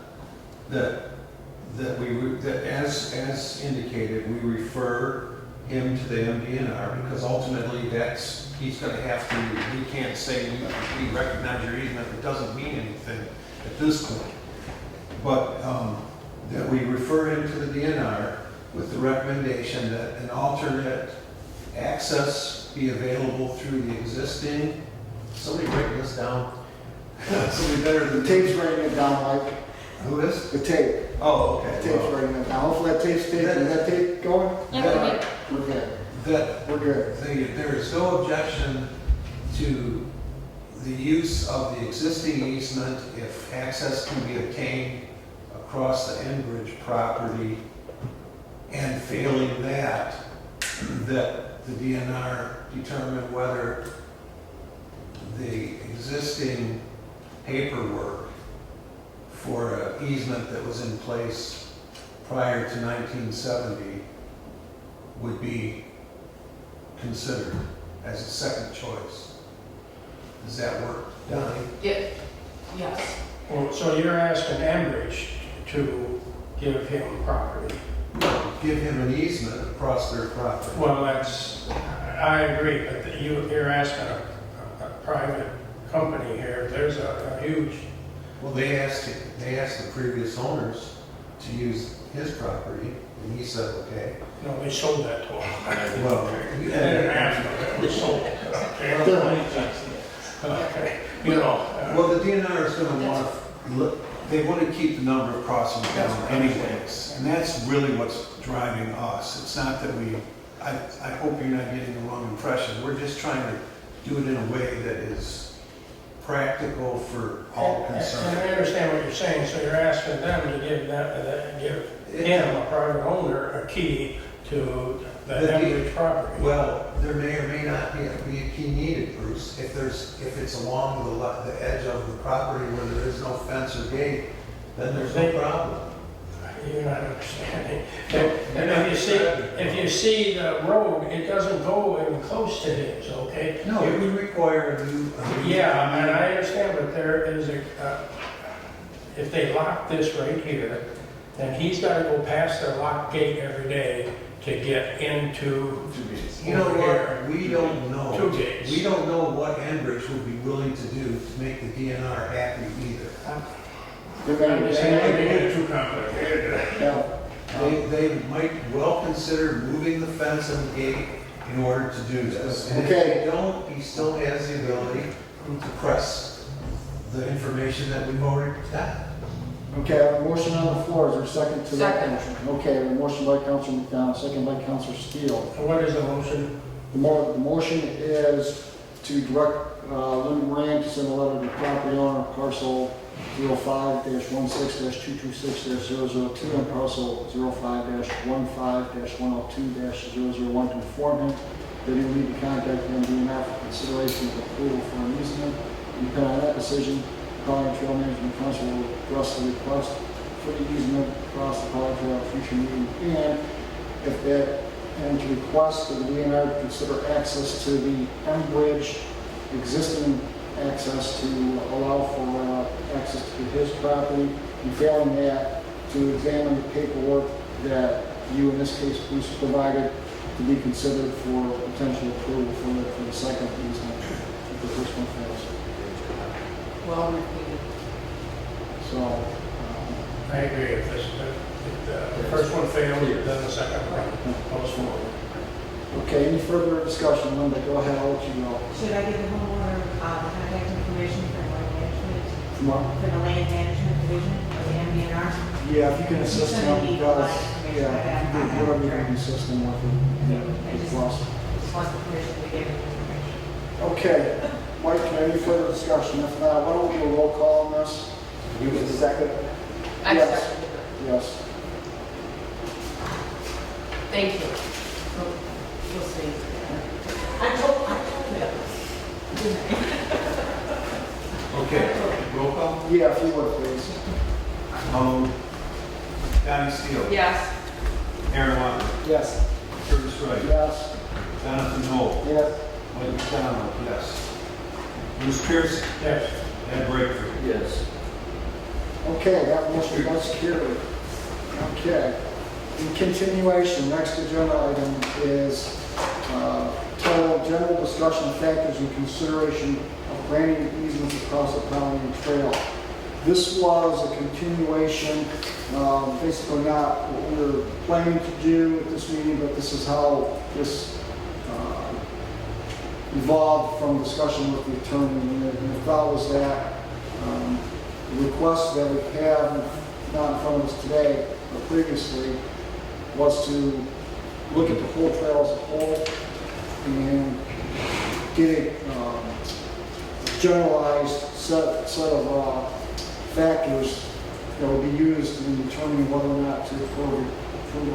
that as indicated, we refer him to the MDNR, because ultimately he's gonna have to, we can't say we recognize your easement, it doesn't mean anything at this point. But, that we refer him to the DNR with the recommendation that an alternate access be available through the existing, somebody write this down. Somebody better the than tape's writing it down, Mike. Who is? The tape. Oh, The okay. tape's Well, writing it down. Hopefully that tape's taping. Is that tape going? Yeah, We're good. that We're good. there is no objection to the use of the existing easement if access can be obtained across the Enbridge property, and failing that the DNR determine whether the existing paperwork for an easement that was in place prior to 1970 would be considered as a second choice. Does that work, Donnie? Yeah, yes. Well, so you're asking Enbridge to give him property? Give him an easement across their property. Well, I agree, but you're asking a private company here, there's a huge, Well, they asked the previous owners to use his property, and he said, okay. they sold that to him. Well, They didn't ask them, they sold it. Okay, Well, the DNR is gonna they want to keep the number of crossings down anyways, and that's really what's driving us. It's not that I hope you're not getting the wrong impression. We're just trying to do it in a way that is practical for all And concerned. I understand what you're saying, so you're asking them to give him, a private owner, a key to the Enbridge property. Well, there may or may not be a key needed, Bruce. If it's along the edge of the property where there is no fence or gate, then there's no problem. You're not understanding. And if you see the road, it doesn't go even close to his, okay? No, it would require a new. Yeah, and I understand, but there is if they lock this right here, then he's gotta go past their locked gate every day to get into. You know what, we don't know. 2 gates. We don't know what Enbridge would be willing to do to make the DNR happy either. I'm just saying, they get it too complicated. Yeah. They might well consider moving the fence and the gate in order to do this. And if Okay. they don't, he still has the ability to press the information that we've already got. Okay, I have a motion on the floor. Is there a second to that Second. motion? Okay, I have a motion by Councilor McDonald, second by Councilor Steele. What is the motion? The motion is to direct Lynn Moran to send a letter to the property owner of parcel 05-16-226-002 and parcel 05-15-102-001 to inform him that he will need to contact the MDNR for consideration of approval for an easement. Depending on that decision, the Colorado Trail Management Council will address the request for the easement across the Colorado Trail at a future meeting, and to request that the DNR consider access to the Enbridge existing access to allow for access to his property, and failing that, to examine the paperwork that you, in this case, Bruce, provided to be considered for potential approval for the second easement if the first one fails. Well repeated. So, I agree, if the first one fails, then the second one goes forward. okay, any further discussion? Linda, go ahead, I'll let you go. Should I give the homeowner contact information for land management, Tomorrow? for the land management division of the MDNR? Yeah, if you can assist He's him, gonna need because, a lot of information yeah, like that. if you can, whatever you can assist him with, I it's just plus. want the permission to give him information. Okay, Mike, any further discussion? If not, why don't we do a roll call on this? You get the second? I Yes. second. Yes. Thank you. So, we'll see. I told them. Okay, roll call. Yeah, if you would, please. Donnie Steele. Yes. Aaron Walker. Yes. Curtis Wright. Yes. Jonathan Knoll. Yes. Mike McDonald, yes. Bruce Pierce. Yes. Ed Breakford. Yes. Okay, that motion does carry. Okay. In continuation, next agenda item is titled General Discussion Factors and Consideration of Granting Easements Across the Pollyant Trail. This was a continuation, basically not what we were planning to do at this meeting, but this is how this evolved from discussion with the attorney. And the thought was that the request that we have not in front of us today, but previously, was to look at the whole trail as a whole and get a generalized set of factors that will be used in determining whether or not to approve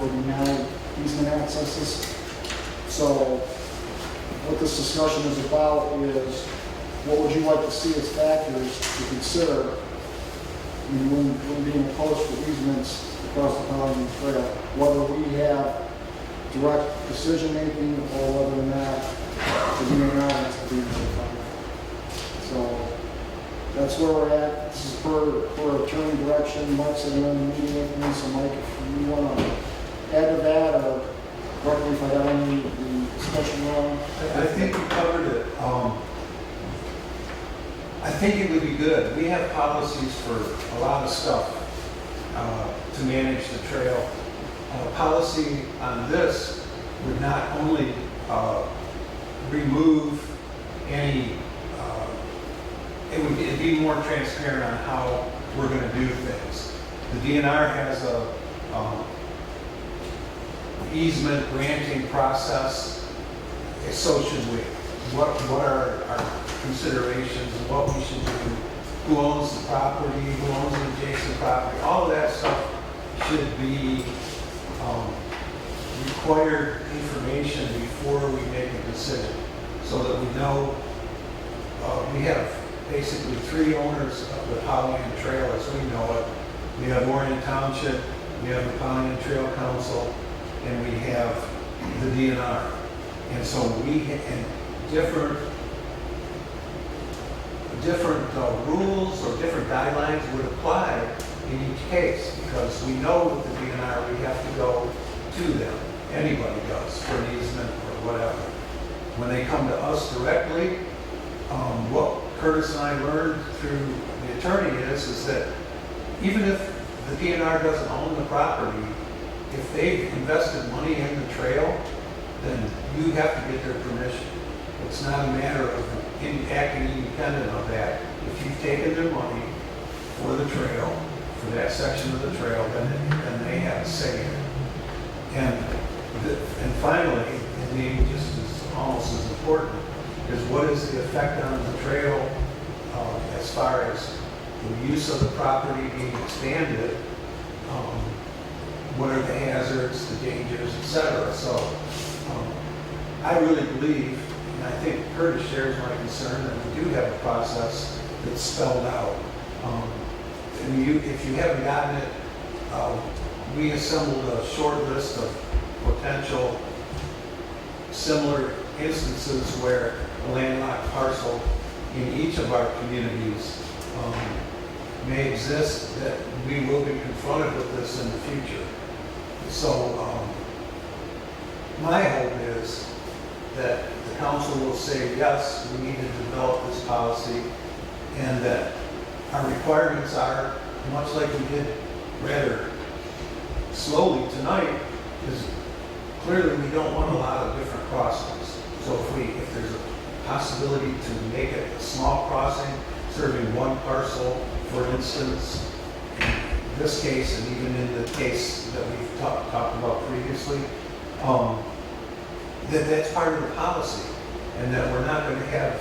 or deny easement accesses. So what this discussion is about is, what would you like to see as factors to consider when being opposed for easements across the Pollyant Trail? Whether we have direct decision-making or whether or not the DNR has to be notified. So that's where we're at. This is per attorney direction. Mike's in the meeting with me, so Mike, if you want to add to that or correct me if I got any of the discussion wrong. I think you covered it. I think it would be good. We have policies for a lot of stuff to manage the trail. Policy on this would not only remove any, it'd be more transparent on how we're going to do things. The DNR has a easement granting process, so should we. What are our considerations and what we should do? Who owns the property, who owns the adjacent property, all of that stuff should be required information before we make a decision, so that we know we have basically three owners of the Pollyant Trail as we know it. We have Orion Township, we have the Pollyant Trail Council, and we have the DNR. And so and different rules or different guidelines would apply in each case, because we know with the DNR we have to go to them. Anybody does for an easement or whatever. When they come to us directly, what Curtis and I learned through the attorney is that even if the DNR doesn't own the property, if they've invested money in the trail, then you have to get their permission. It's not a matter of acting independent of that. If you've taken their money for the trail, for that section of the trail, then they have a say in it. And finally, and maybe just almost as important, is what is the effect on the trail as far as the use of the property being expanded, what are the hazards, the dangers, etc. So I really believe, and I think Curtis shares my concern, that we do have a process that's spelled out. And if you haven't gotten it, we assembled a short list of potential similar instances where a landlocked parcel in each of our communities may exist, that we will be confronted with this in the future. So my hope is that the council will say, yes, we need to develop this policy, and that our requirements are, much like we did rather slowly tonight, is clearly we don't want a lot of different crossings. So if there's a possibility to make it a small crossing, serving one parcel, for instance, in this case, and even in the case that we've talked about previously, that's part of the policy, and that we're not going to have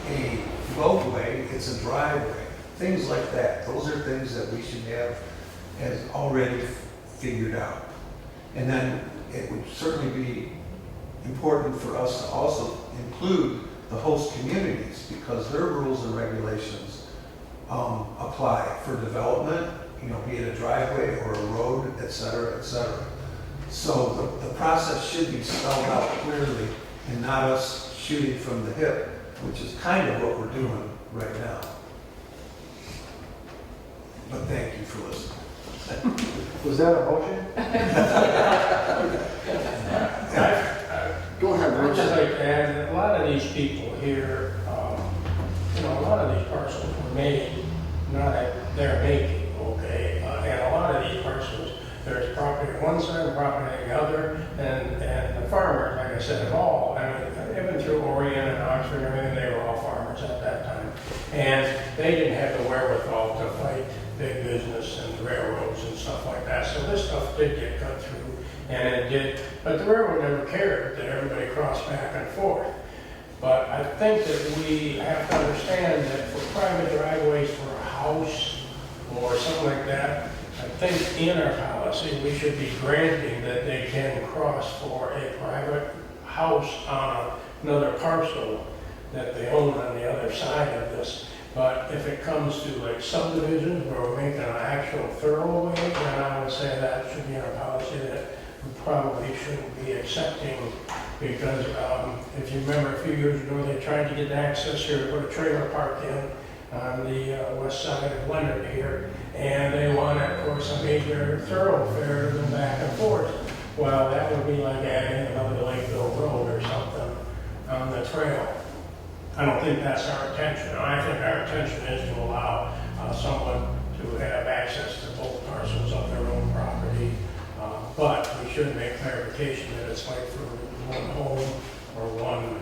a roadway, it's a driveway, things like that. Those are things that we should have as already figured out. And then it would certainly be important for us to also include the host communities, because their rules and regulations apply for development, be it a driveway or a road, et cetera, et cetera. So the process should be spelled out clearly and not us shooting from the hip, which is kind of what we're doing right now. But thank you for listening. Was that a motion? Go ahead, I'd Bruce. just like to add that a lot of these people here, a lot of these parcels were made, not at their making, okay? And a lot of these parcels, there's property on one side and property on the other, and the farmers, like I said, all, even through Orion and Oxford and everything, they were all farmers at that time. And they didn't have the wherewithal to fight big business and railroads and stuff like that. So this stuff did get cut through, and it did, but the railroad never cared that everybody crossed back and forth. But I think that we have to understand that for private driveways for a house or something like that, I think in our policy, we should be granting that they can cross for a private house on another parcel that they own on the other side of this. But if it comes to like subdivisions where we're making an actual thoroughway, then I would say that should be in our policy that we probably shouldn't be accepting, because if you remember a few years ago, they tried to get access here to put a trailer park in on the west side of Leonard here, and they wanted, of course, a major thoroughfare to go back and forth. Well, that would be like adding another Lakeville Road or something on the trail. I don't think that's our intention. I think our intention is to allow someone to have access to both parcels of their own property, but we should make clarification that it's like for one home or one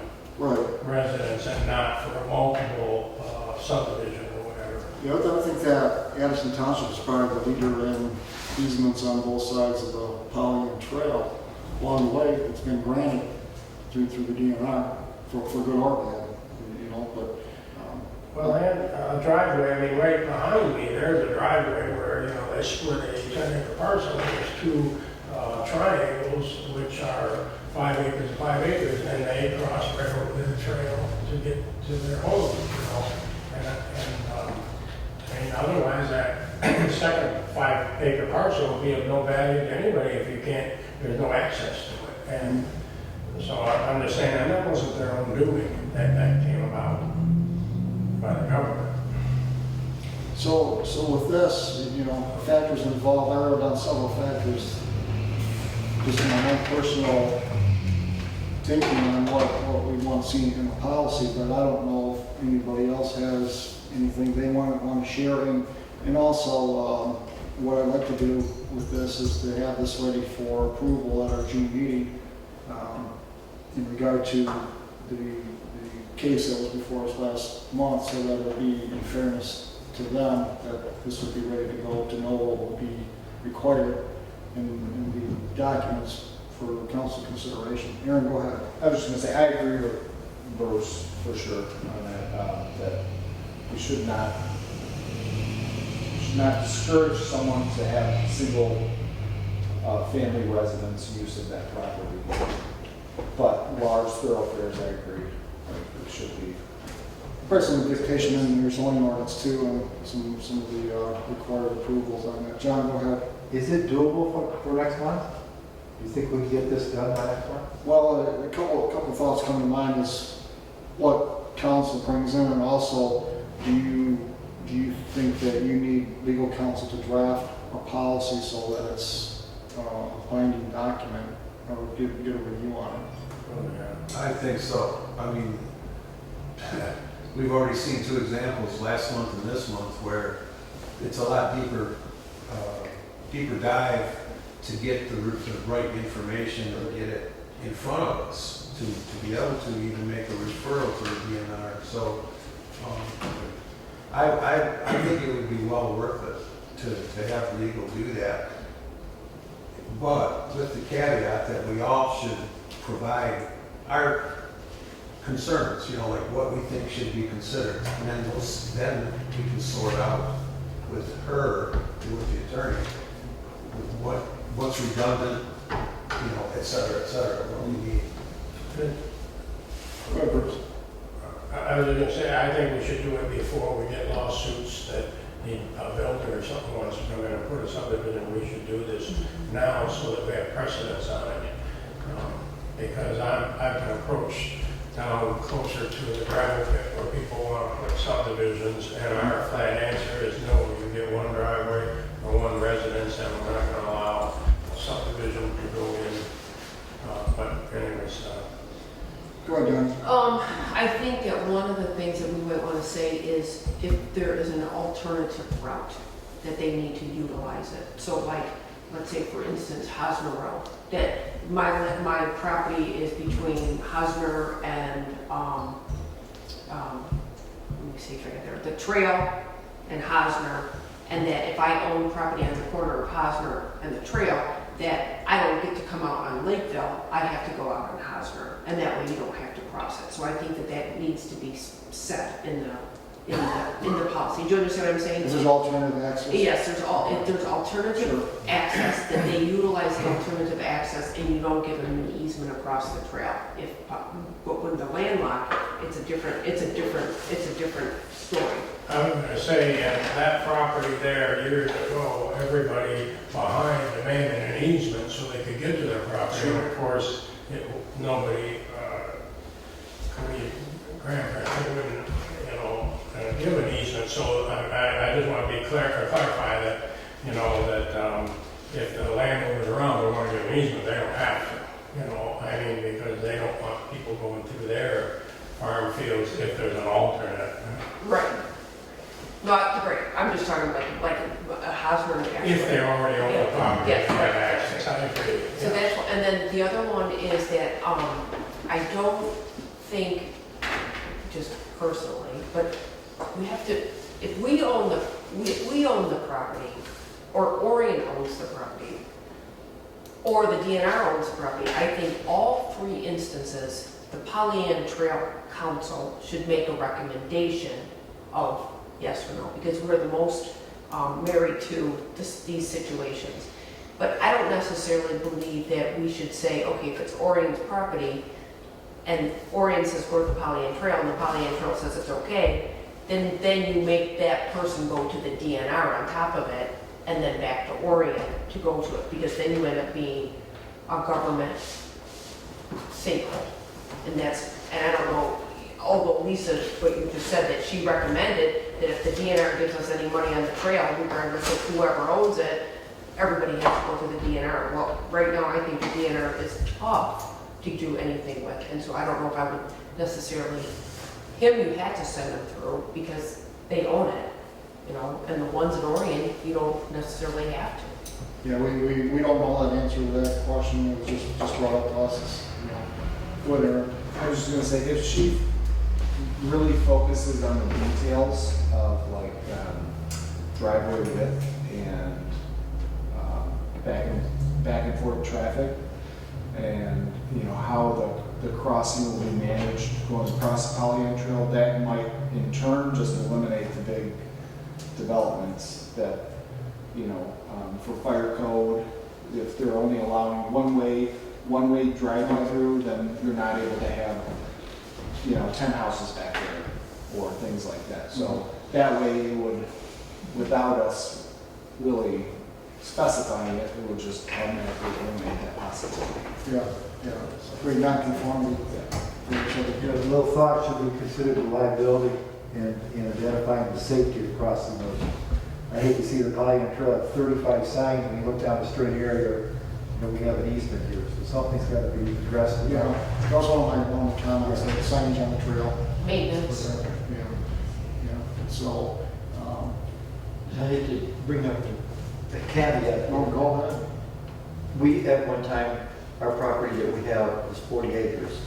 residence and not for multiple subdivision or whatever. Yeah, I think that Addison Township is probably the leader in easements on both sides of the Pollyant Trail. Along the way, it's been granted through the DNR for good or bad, but. Well, and a driveway, I mean, right behind me, there's a driveway where, they split a 10-acre parcel. There's two triangles, which are 5 acres and 5 acres, and they cross right over the trail to get to their homes, And otherwise, that second 5-acre parcel will be of no value to anybody if you can't, there's no access to it. And so I'm just saying, and that wasn't their own doing, that came about by the government. So with this, factors involved, I wrote down several factors, just in my own personal thinking on what we want to see in the policy, but I don't know if anybody else has anything they want to share. And also, what I'd like to do with this is to have this ready for approval at our June meeting in regard to the case that was before us last month, so that it would be in fairness to them that this would be ready to go, to know what will be required in the documents for council consideration. Aaron, go ahead. I was just going to say, I agree with Bruce for sure on that, that we should not discourage someone to have single family residence use of that property. But large thoroughfares, I agree, it should be. Probably some dictation in your zoning ordinance too, and some of the required approvals on that. John, go ahead. Is it doable for next month? Do you think we can get this done by next month? Well, a couple thoughts come to mind is what council brings in, and also do you think that you need legal counsel to draft a policy so that it's a binding document, or get a review on it? I think so. I mean, we've already seen two examples last month and this month where it's a lot deeper dive to get the right information or get it in front of us to be able to even make a referral to the DNR. So I think it would be well worth it to have legal do that. But with the caveat that we all should provide our concerns, like what we think should be considered. And then we can sort out with her, with the attorney, what's redundant, et cetera, what we need. I was gonna say, I think we should do it before we get lawsuits that need a builder or something wants to come in and put a subdivision. We should do this now so that we have precedence on it. Because I've been approached down closer to the gravel pit where people want to put subdivisions, and our flat answer is no. You get one driveway or one residence, and we're not going to allow a subdivision to go in. But anyways, Go ahead, John. I think that one of the things that we might want to say is if there is an alternative route, that they need to utilize it. So like, let's say for instance, Hosner Road, that my property is between Hosner and, let me see if I get there, the trail and Hosner, and that if I own property on the corner of Hosner and the trail, that I don't get to come out on Lakeville, I have to go out on Hosner, and that way you don't have to cross it. So I think that that needs to be set in the policy. Do you understand what I'm saying? This is alternative access? Yes, there's alternative access, that they utilize the alternative access, and you don't give them an easement across the trail. But when the landlocked, it's a different story. I'm going to say that property there years ago, everybody behind demanded an easement so they could get to their property. And of course, nobody, grandparents wouldn't, give an easement. So I just want to be clarify that, that if the landowners around don't want to give an easement, they don't have to. Because they don't want people going through their farm fields if there's an alternate. Right. Not great. I'm just talking about like a house where If they already own the property, yes, they have right. access. I agree. So that's one, and then the other one is that I don't think, just personally, but we have to, if we own the property, or Orion owns the property, or the DNR owns the property, I think all three instances, the Pollyant Trail Council should make a recommendation of yes or no, because we're the most married to these situations. But I don't necessarily believe that we should say, okay, if it's Orion's property, and Orion says go to the Pollyant Trail, and the Pollyant Trail says it's okay, then you make that person go to the DNR on top of it, and then back to Orion to go to it, because then you end up being a government sinkhole. And I don't know, although Lisa, what you just said, that she recommended that if the DNR gives us any money on the trail, regardless of whoever owns it, everybody has to go to the DNR. Well, right now, I think the DNR is tough to do anything with, and so I don't know if I would necessarily, you had to send them through because they own it, and the ones in Orion, you don't necessarily have to. Yeah, we don't know that answer to that question. It was just brought up to us. Whatever. I was just gonna say, if she really focuses on the details of like driveway width and back and forth traffic, and how the crossing will be managed going across the Pollyant Trail, that might in turn just eliminate the big developments that, for fire code, if they're only allowing one-way driving through, then you're not able to have 10 houses back there or things like that. So that way you would, without us really specifying it, it would just automatically eliminate that possibility. Yeah. We're not conforming with A little thought should be considered a liability in identifying the safety of crossing those. I hate to see the Pollyant Trail at 35 signs, when you look down the straight area, we have an easement here, so something's got to be addressed. Yeah, also one of the comments, like signage on the trail. Maintenance. Yeah. So, I hate to bring up the caveat. no, go ahead. We, at one time, our property that we have is 40 acres.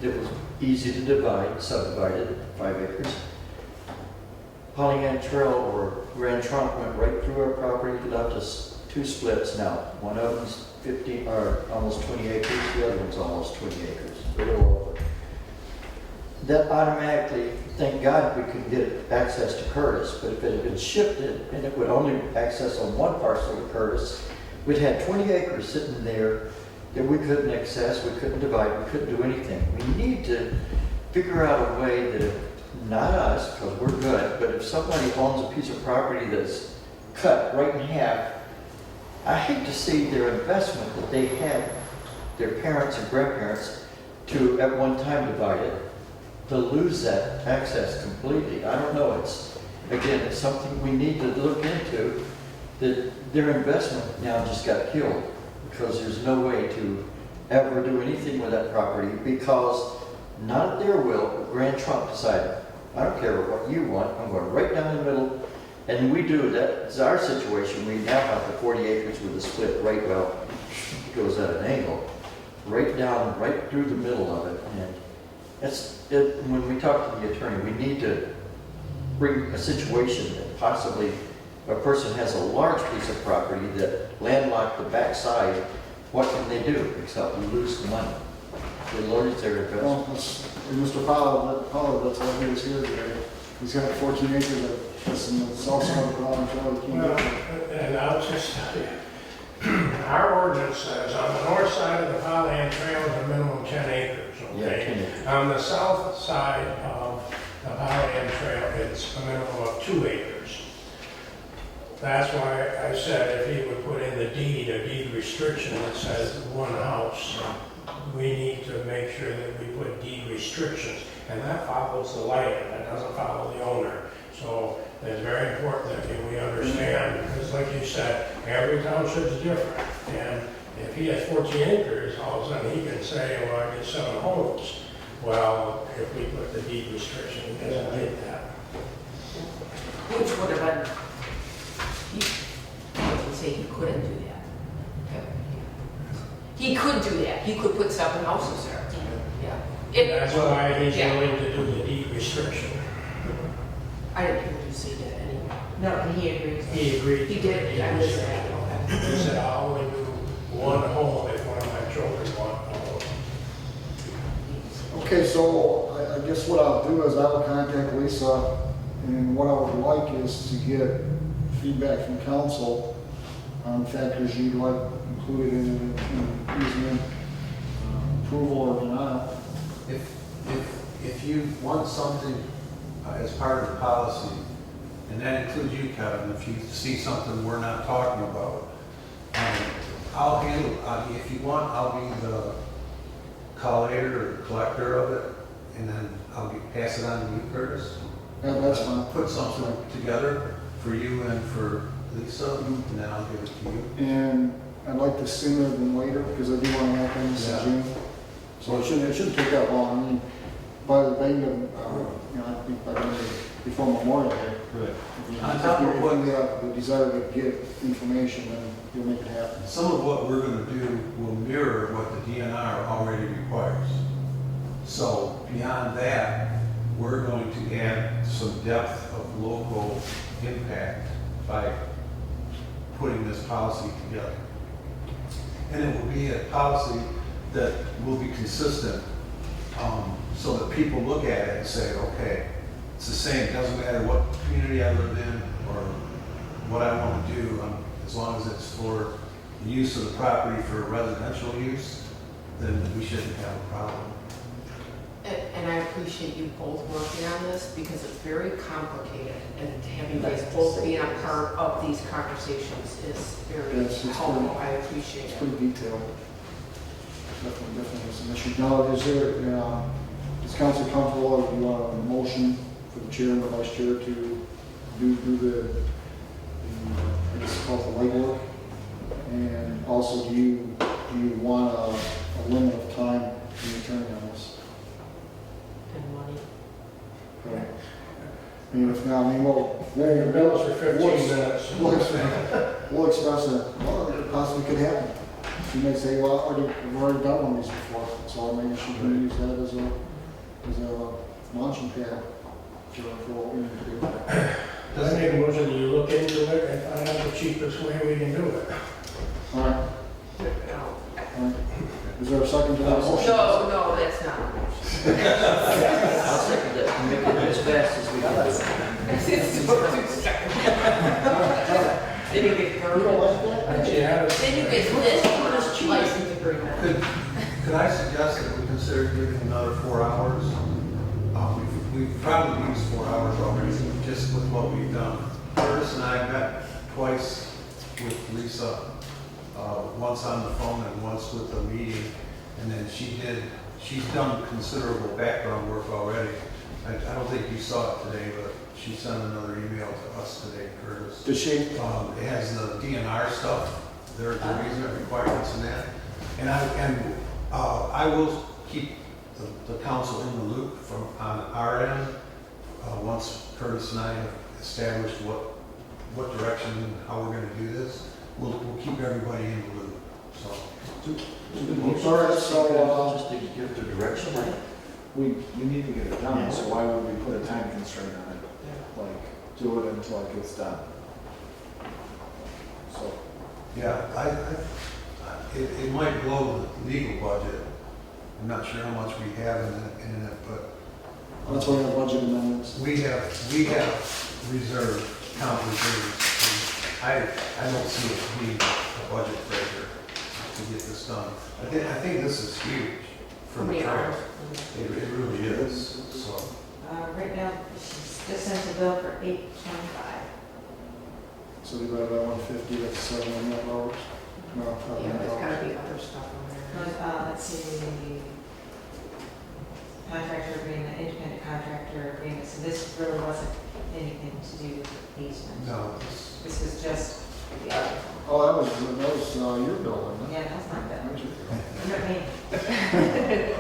It was easy to subdivided 5 acres. Pollyant Trail or Grand Trunk went right through our property, got us 2 splits now. One of them's 50 or almost 20 acres, the other one's almost 20 acres, a little over. That automatically, thank God we could get access to Curtis, but if it had been shifted and it would only access on one parcel of Curtis, we'd had 20 acres sitting there that we couldn't access, we couldn't divide, we couldn't do anything. We need to figure out a way that if, not us, because we're good, but if somebody owns a piece of property that's cut right in half, I hate to see their investment that they had, their parents and grandparents, to at one time divide it, to lose that access completely. I don't know, again, it's something we need to look into, that their investment now just got killed because there's no way to ever do anything with that property because not at their will, but Grand Trunk decided, I don't care what you want, I'm going right down the middle. And we do, that's our situation. We now have the 40 acres with a split right, well, it goes at an angle, right down, right through the middle of it. And when we talk to the attorney, we need to bring a situation that possibly a person has a large piece of property that landlocked the backside, what can they do except lose the money? They lose their investment. Well, Mr. Powell, that's why he was here today. He's got 14 acres of this in the south side of the Polly Trail. He can't Well, get there. and I'll just tell you, our ordinance says on the north side of the Pollyant Trail is a minimum 10 acres, Yeah, okay? 10 acres. On the south side of the Pollyant Trail, it's a minimum of 2 acres. That's why I said if he would put in the deed, a deed restriction that says one house, we need to make sure that we put deed restrictions, and that follows the land, that doesn't follow the owner. So it's very important that we understand, because like you said, every township's different. And if he has 14 acres, all of a sudden he can say, well, I get 7 homes. Well, if we put the deed restriction, he doesn't get that. Which would have been, I would say he couldn't do that. He could do that, he could put 7 houses there. Yeah. That's why he's Yeah. willing to do the deed restriction. I didn't hear you say that anyway. No, and he agrees. He agreed. He to did, the deed I missed restriction. that, okay. He said, I'll only do 1 home if one of my children want a home. Okay, so I guess what I'll do is I will contact Lisa, and what I would like is to get feedback from council on factors you'd like included in easement approval or denial. If you want something as part of the policy, and that includes you, Kevin, if you see something we're not talking about, I'll handle, if you want, I'll be the collator or collector of it, and then I'll pass it on to you, Curtis. Yeah, that's fine. Put something together for you and for Lisa, and then I'll give it to you. And I'd like to sooner than later, because I do want to have things in Yeah. June. So it shouldn't take that long. I mean, by the end of, I think by the end of, before Memorial Day. Right. If On top of what- you have the desire to get information, then you'll make it happen. Some of what we're gonna do will mirror what the DNR already requires. So beyond that, we're going to add some depth of local impact by putting this policy together. And it will be a policy that will be consistent, so that people look at it and say, okay, it's the same, it doesn't matter what community I live in or what I want to do, as long as it's for the use of the property for residential use, then we shouldn't have a problem. And I appreciate you both working on this because it's very complicated, and having you guys both be a part of these conversations is very Yes, it's helpful. pretty- I appreciate It's it. pretty detailed. Definitely some issue. Now, is council comfortable, if you want a motion for the chair and the vice chair to do the I guess it's called the legwork? And also, do you want a limit of time in the attorney on this? And money. Okay. I mean, if not, I mean, Your bills for 15 minutes. We'll express it, well, it possibly could happen. She may say, well, I've already done one of these before, so maybe she can use that as a launching pad for what we need to do. I make a motion that you look into it and find out the cheapest way we can do it. All right. All right. Is there a second to that motion? No, that's not a motion. I'll second that, and make it as fast as we can. It's so too second. Then you get You don't like that? Yeah. Then you get this license agreement. Could I suggest that we consider giving another 4 hours? We've probably used 4 hours already, just with what we've done. Curtis and I met twice with Lisa, once on the phone and once with a meeting. And then she's done considerable background work already. I don't think you saw it today, but she sent another email to us today, Curtis. Does she? It has the DNR stuff, their easement requirements and that. And I will keep the council in the loop on our end, once Curtis and I have established what direction and how we're gonna do this. We'll keep everybody in the loop, so. All right, so, Just to give the direction. We need to get it done, so why would we put a time constraint on it? Like, do it until it gets done. So, Yeah, it might blow the legal budget. I'm not sure how much we have in it, but that's why we have budget amendments. we have reserve, account reserves. I don't see it being a budget breaker to get this done. I think this is huge for the trail. It really is, so. Right now, she's just sent a bill for $825. So we got about 150, that's 7.5 hours. No, Yeah, there's gotta be other stuff on there. Let's see, contractor agreement, independent contractor agreement, so this really wasn't anything to do with the easement. No, This was just the other. Oh, that was your bill, wasn't it? Yeah, that's not That bad. was your bill. You know what I mean?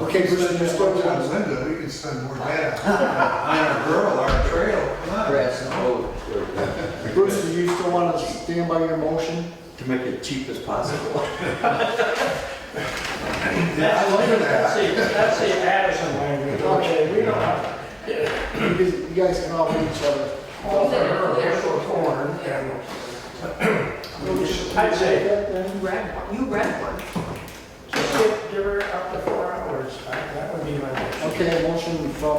Okay, Bruce, you're still Well, doing Linda, we can spend more data on our girl, our trail, come on. Grass and road. Bruce, do you still want to stand by your motion? To make it cheap as possible. Yeah, I like that. That's the Addison language, okay, we don't have. You guys can all meet each other. All for her, for corn, and I'd say, You read one. just give her up to 4 hours, that would be my motion. Okay, a motion from,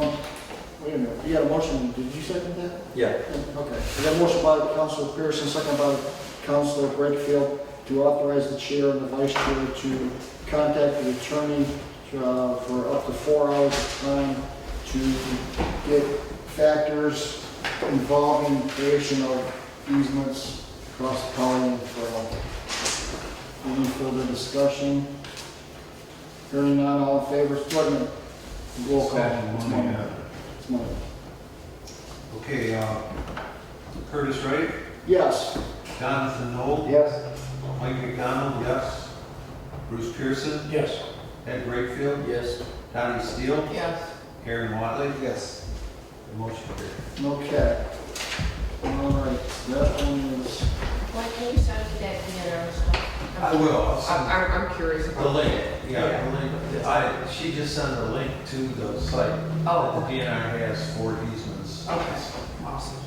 wait a minute, you got a motion, did you second that? Yeah. Okay, we got a motion by Councilor Pearson, second by Councilor Brakefield to authorize the chair and the vice chair to contact the attorney for up to 4 hours of time to get factors involving creation of easements across the Colony Trail. Any further discussion? Hearing none, all in favor, Stedman. Roll call. It's money. It's money. Okay, Curtis Wright, Yes. Jonathan Knoll, Yes? Mike McDonald, yes. Bruce Pearson, Yes. Ed Brakefield, Yes. Donnie Steele, Yes. Aaron Watley. Yes. The motion carried. Okay. All right, that one is, Why can't you send me that DNR stuff? I will, I'll send I'm curious the about. link, yeah, the link. She just sent a link to the site Oh, that the DNR has for easements. okay, awesome.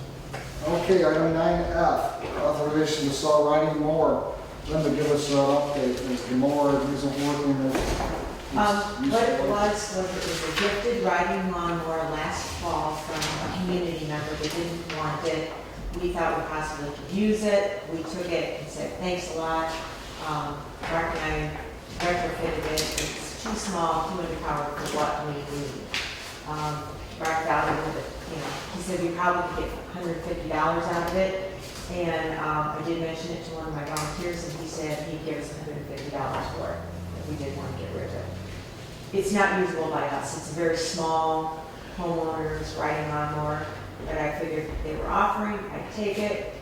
okay, item 9F, authorization to sell riding mower. Linda, give us an update, as the mower isn't working as. What it was it was a gifted riding lawnmower last fall from a community member that didn't want it. We thought we possibly could use it. We took it and said, thanks a lot. Mark and I retrofitted it. It's too small, too underpowered for what we need. Mark valued it, he said we probably could get $150 out of it. And I did mention it to one of my volunteers, and he said he'd give us $150 for it if we did want to get rid of it. It's not usable by us. It's a very small homeowners riding lawnmower, but I figured if they were offering, I'd take it.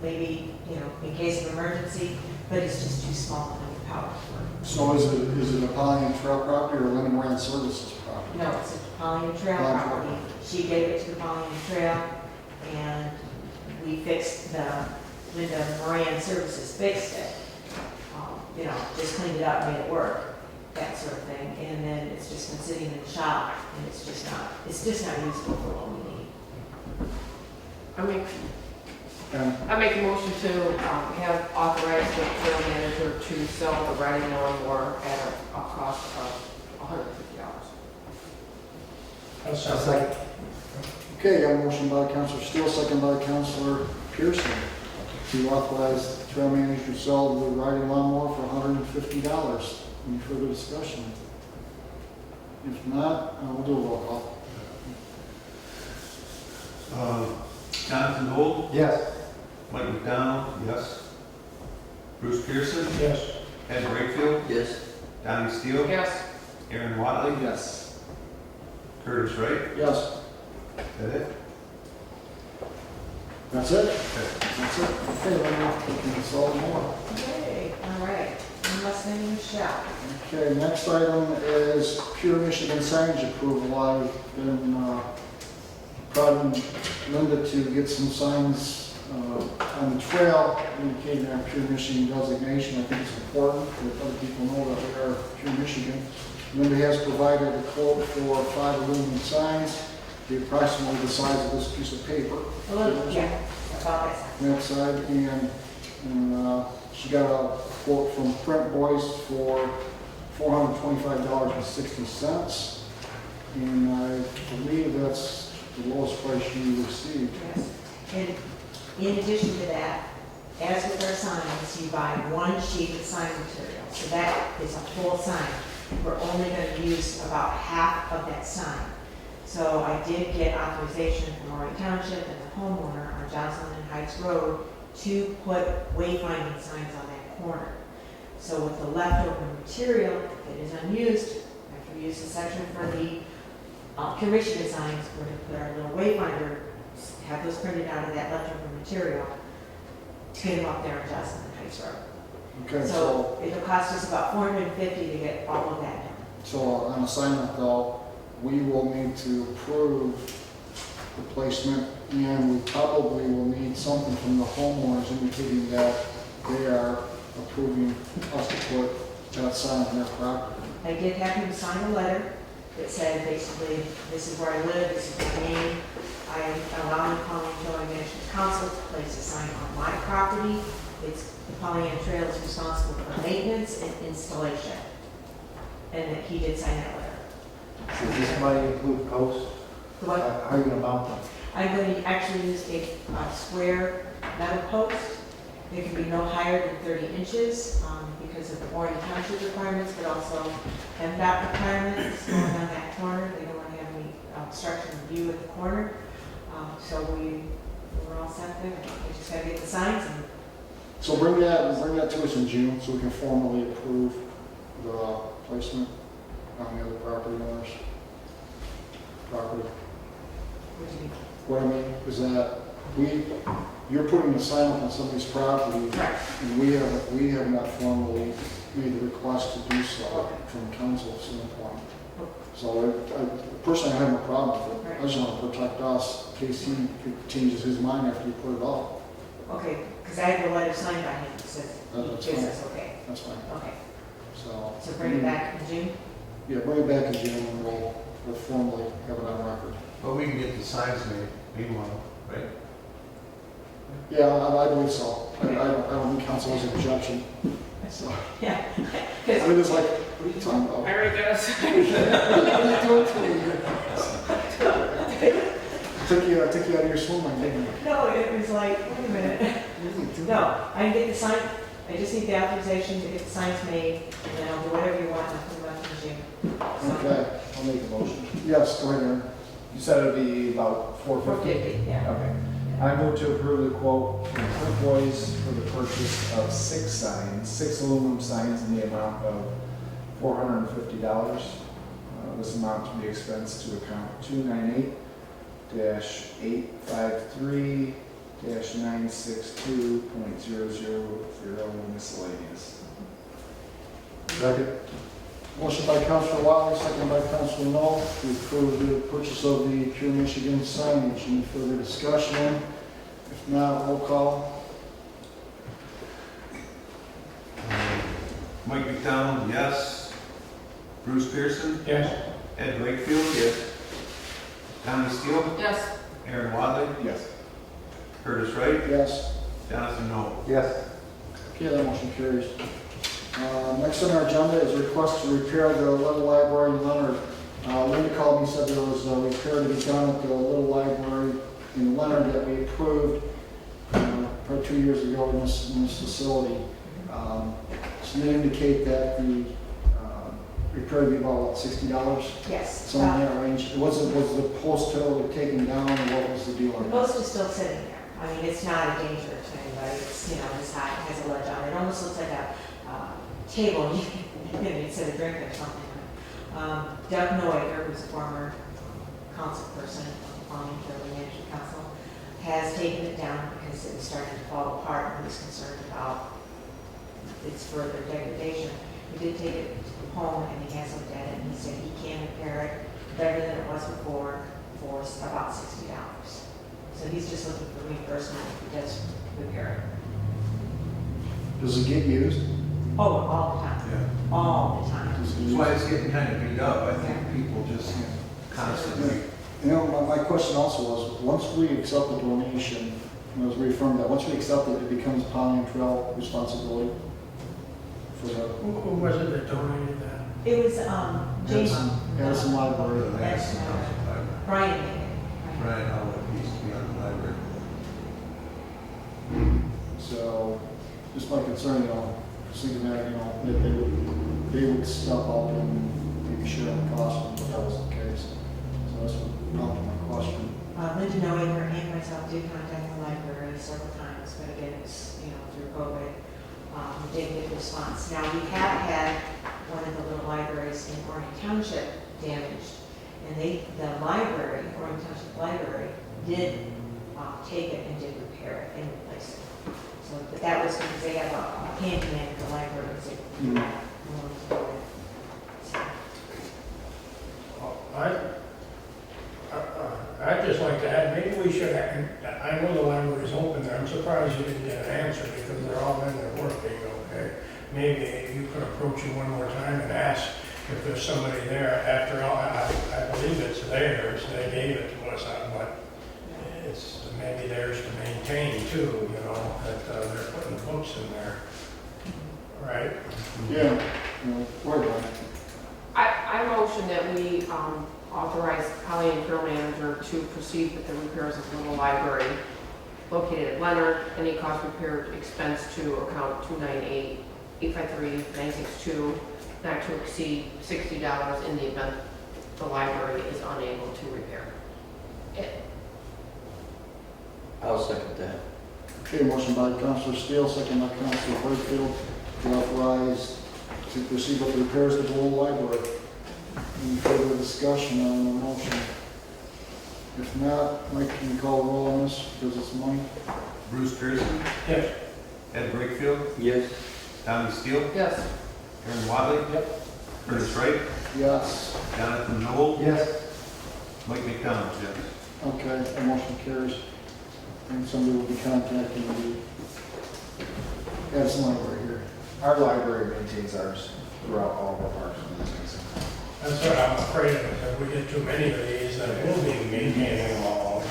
Maybe, in case of emergency, but it's just too small and underpowered for it. So is it a Polynesian Trail property or Lemon Rand Services property? No, it's a Polynesian Trail Polynesian Trail. property. She gave it to the Polynesian Trail, and we fixed Linda Moran Services fixed it. Just cleaned it up, made it work, that sort of thing. And then it's just been sitting in the shop, and it's just not usable for what we need. I make a motion to have authorized the trail manager to sell the riding lawnmower at a cost of $150. I'll second. Okay, got a motion by Councilor Steele, second by Councilor Pearson. to authorize the trail manager to sell the riding lawnmower for $150. Any further discussion? If not, we'll do a roll call. Jonathan Gold, Yes. Mike McDonald, yes. Bruce Pearson, Yes. Ed Wakefield, Yes. Donnie Steele, Yes. Aaron Watley, Yes. Curtis Wright. Yes, Is that it? that's it? Okay. That's it. Okay, then we can sell more. Okay, all right. Unless any Michelle. Okay, next item is Pure Michigan signage approval. I've been prodding Linda to get some signs on the trail indicating our Pure Michigan designation. I think it's important that other people know that we are Pure Michigan. Linda has provided a quote for 5 aluminum signs, the approximately the size of this piece of paper. Yeah, about That side, and she got a quote from Print Boys for $425.60, and I believe that's the lowest price you received. Yes. And in addition to that, as with our signs, you buy one sheet of sign material. So that is a full sign. We're only going to use about half of that sign. So I did get authorization from Horry Township and the homeowner on Johnson and Heights Road to put wayfinding signs on that corner. So with the leftover material that is unused, after we use the section for the Pure Michigan signs, we're going to put our little wayfinder, have those printed out of that leftover material to get them up there on Johnson and Heights Road. Okay, So it'll cost us about $450 to get all of that done. so on assignment though, we will need to approve the placement, and we probably will need something from the homeowners indicating that they are approving us to put that sign on their property. I did have him sign a letter that said basically, this is where I live, this is my name. I am allowing Pollyanna Trail Management Council to place a sign on my property. It's the Pollyanna Trail is responsible for maintenance and installation. And that he did sign that letter. So this might include posts? What? How are you gonna mount them? I'm going to actually use a square metal post. They can be no higher than 30 inches because of the Warren Township requirements, but also MDOT requirements going on that corner. They don't want to have any obstruction of view at the corner. So we're all set there. We just got to get the signs and So bring that to us in June so we can formally approve the placement on the other property owners' property. what do you mean? What I mean is that you're putting the sign up on somebody's property, Correct. and we have not formally made the request to do so from council standpoint. So personally, I have no problem with it. I just want to protect us in case he changes his mind after you put it up. Okay, because I have a letter signed by him that says That's he gives fine. us okay. That's fine. Okay, So so bring it back in June? Yeah, bring it back in June and we'll formally have it on record. But we can get the signs made, meanwhile, right? Yeah, I believe so. I don't think council has an objection. So, Yeah. I mean, it's like, what are you talking about? I already got a sign. What are you doing to me? Took you out of your swim lane, didn't it? No, it was like, wait a minute. No, I can get the sign, I just need the authorization to get the signs made, and then I'll do whatever you want, I'll put them up in June. So, Okay, I'll make a motion. yes, go ahead, Aaron. You said it'd be about $450? $450, yeah. Okay. I move to approve the quote from Print Boys for the purchase of 6 aluminum signs in the amount of $450. This amount to be expensed to account 298-853-962.000 miscellaneous. Second. Motion by Councilor Wiley, second by Councilor Knoll, to approve the purchase of the Pure Michigan signage. Any further discussion? If not, roll call. Mike McDonald, yes. Bruce Pearson, Yes. Ed Wakefield, yes. Donnie Steele, Yes. Aaron Watley, Yes. Curtis Wright, Yes. Jonathan Noel. Yes. Okay, that motion carries. Next on our agenda is a request to repair the Little Library in Leonard. Linda called me and said there was a repair to be done at the Little Library in Leonard that we approved. Probably 2 years ago in this facility. So you indicate that the repair would be about, what, $60? Yes. Somewhere in that range. Was the post totally taken down, or what was the deal The on that? post is still sitting there. I mean, it's not a danger to anybody. It's, it's high, it has a ledge on it. It almost looks like a table you can sit a drink or something. Doug Noaker, who's a former council person of the Plumbing Building Management Council, has taken it down because it was starting to fall apart and he was concerned about its further degradation. He did take it home and he has looked at it and he said he can repair it better than it was before for about $60. So he's just looking for reimbursement if he does repair it. Does it get used? Oh, all the time. Yeah. All the time. Does it get That's used? why it's getting kind of beat up. I think people just constantly. My question also was, once we accept the donation, and it was reaffirmed that once we accept it, it becomes Pollyant Trail responsibility for the Who was it that donated that? It was, James. Addison Library. Addison Township Library. Brian made it. Right, how it used to be on the library. So, just my concern, just thinking that, that they would step up and maybe share the cost, but that wasn't the case. So that's what prompted my question. Linda Noaker and myself did contact the library several times, but again, it's, through COVID, we didn't get a response. Now, we have had one of the little libraries in Orion Township damaged, and the library, Orion Township Library, did take it and did repair it and replace it. So, but that was because they have a handyman at the library, so they were willing to do it. So, I'd just like to add, maybe we should, I know the library's open there, I'm surprised you didn't get an answer because they're all in there working, okay? Maybe you could approach you one more time and ask if there's somebody there. After all, I believe it's theirs, they gave it to us, but it's maybe theirs to maintain too, that they're putting the books in there, right? Yeah, word on it. I motion that we authorize Polly and Trail Manager to proceed with the repairs of the little library located at Leonard. Any cost repair expense to account 298-853-962, not to exceed $60 in the event the library is unable to repair it. I'll second that. Okay, motion by Councilor Steele, second by Councilor Hartfield, to authorize to proceed with the repairs of the whole library. Any further discussion on the motion? If not, Mike, can you call the roll on this, because it's money? Bruce Pearson, Yes. Ed Brakefield, Yes. Tommy Steele, Yes. Aaron Wadley. Yep. Curtis Wright, Yes. Jonathan Noel, Yes. Mike McDonald, yes. Okay, the motion carries. And somebody will be contacting the Addison Library here. Our library maintains ours throughout all of our parks. That's what I'm afraid of, if we get too many of these, then we'll be maintaining them all,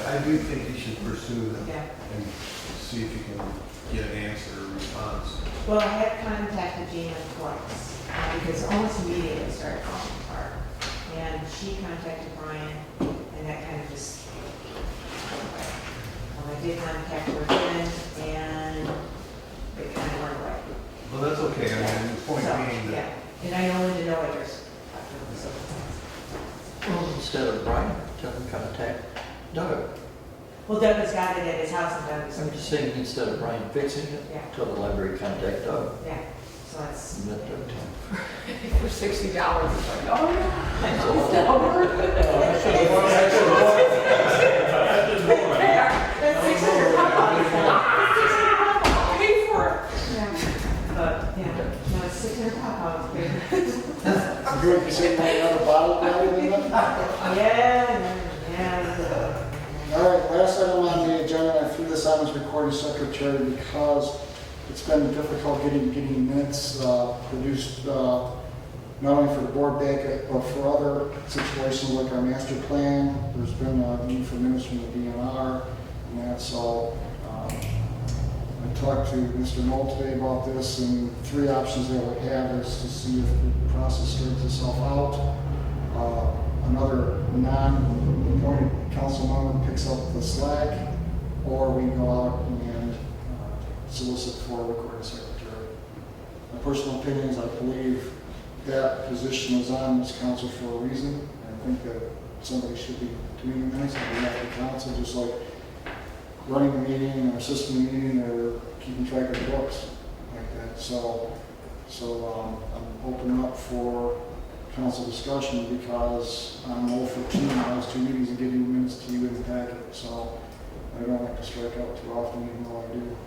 I do think you should pursue them Yeah. and see if you can get an answer or response. Well, I had contacted Gina twice, because almost immediately it started falling apart. And she contacted Brian, and that kind of just went away. I did contact her again, and it kind of went away. Well, that's okay, I mean, the point So, being that. yeah, and I know Linda Noaker's. Well, instead of Brian, tell him to contact Doug. Well, Doug has got it at his house, and Doug is. I'm just saying, instead of Brian fixing it, Yeah. tell the library to contact Doug. Yeah, so that's. And let Doug tell him. For $60, it's like, oh yeah. That's just one. That's $600. I'll pay for it. But, yeah, no, it's $600. So do you say another bottle rather than that? Yeah. All right, last item on the agenda, I threw this on as recording secretary because it's been difficult getting minutes produced, not only for the board packet, but for other situations like our master plan. There's been a need for minutes from the DNR and that, so I talked to Mr. Knoll today about this, and three options that we have is to see if the process straightens itself out. Another non-appointed council member picks up the slack, or we go out and solicit for a recording secretary. My personal opinion is I believe that position is on this council for a reason. I think that somebody should be doing the minutes on behalf of the council, just like running the meeting or assisting the meeting or keeping track of the books like that. So I'm opening up for council discussion because I'm 0-15 in those 2 meetings and getting minutes to you in the packet. So I don't like to strike out too often, even though I do.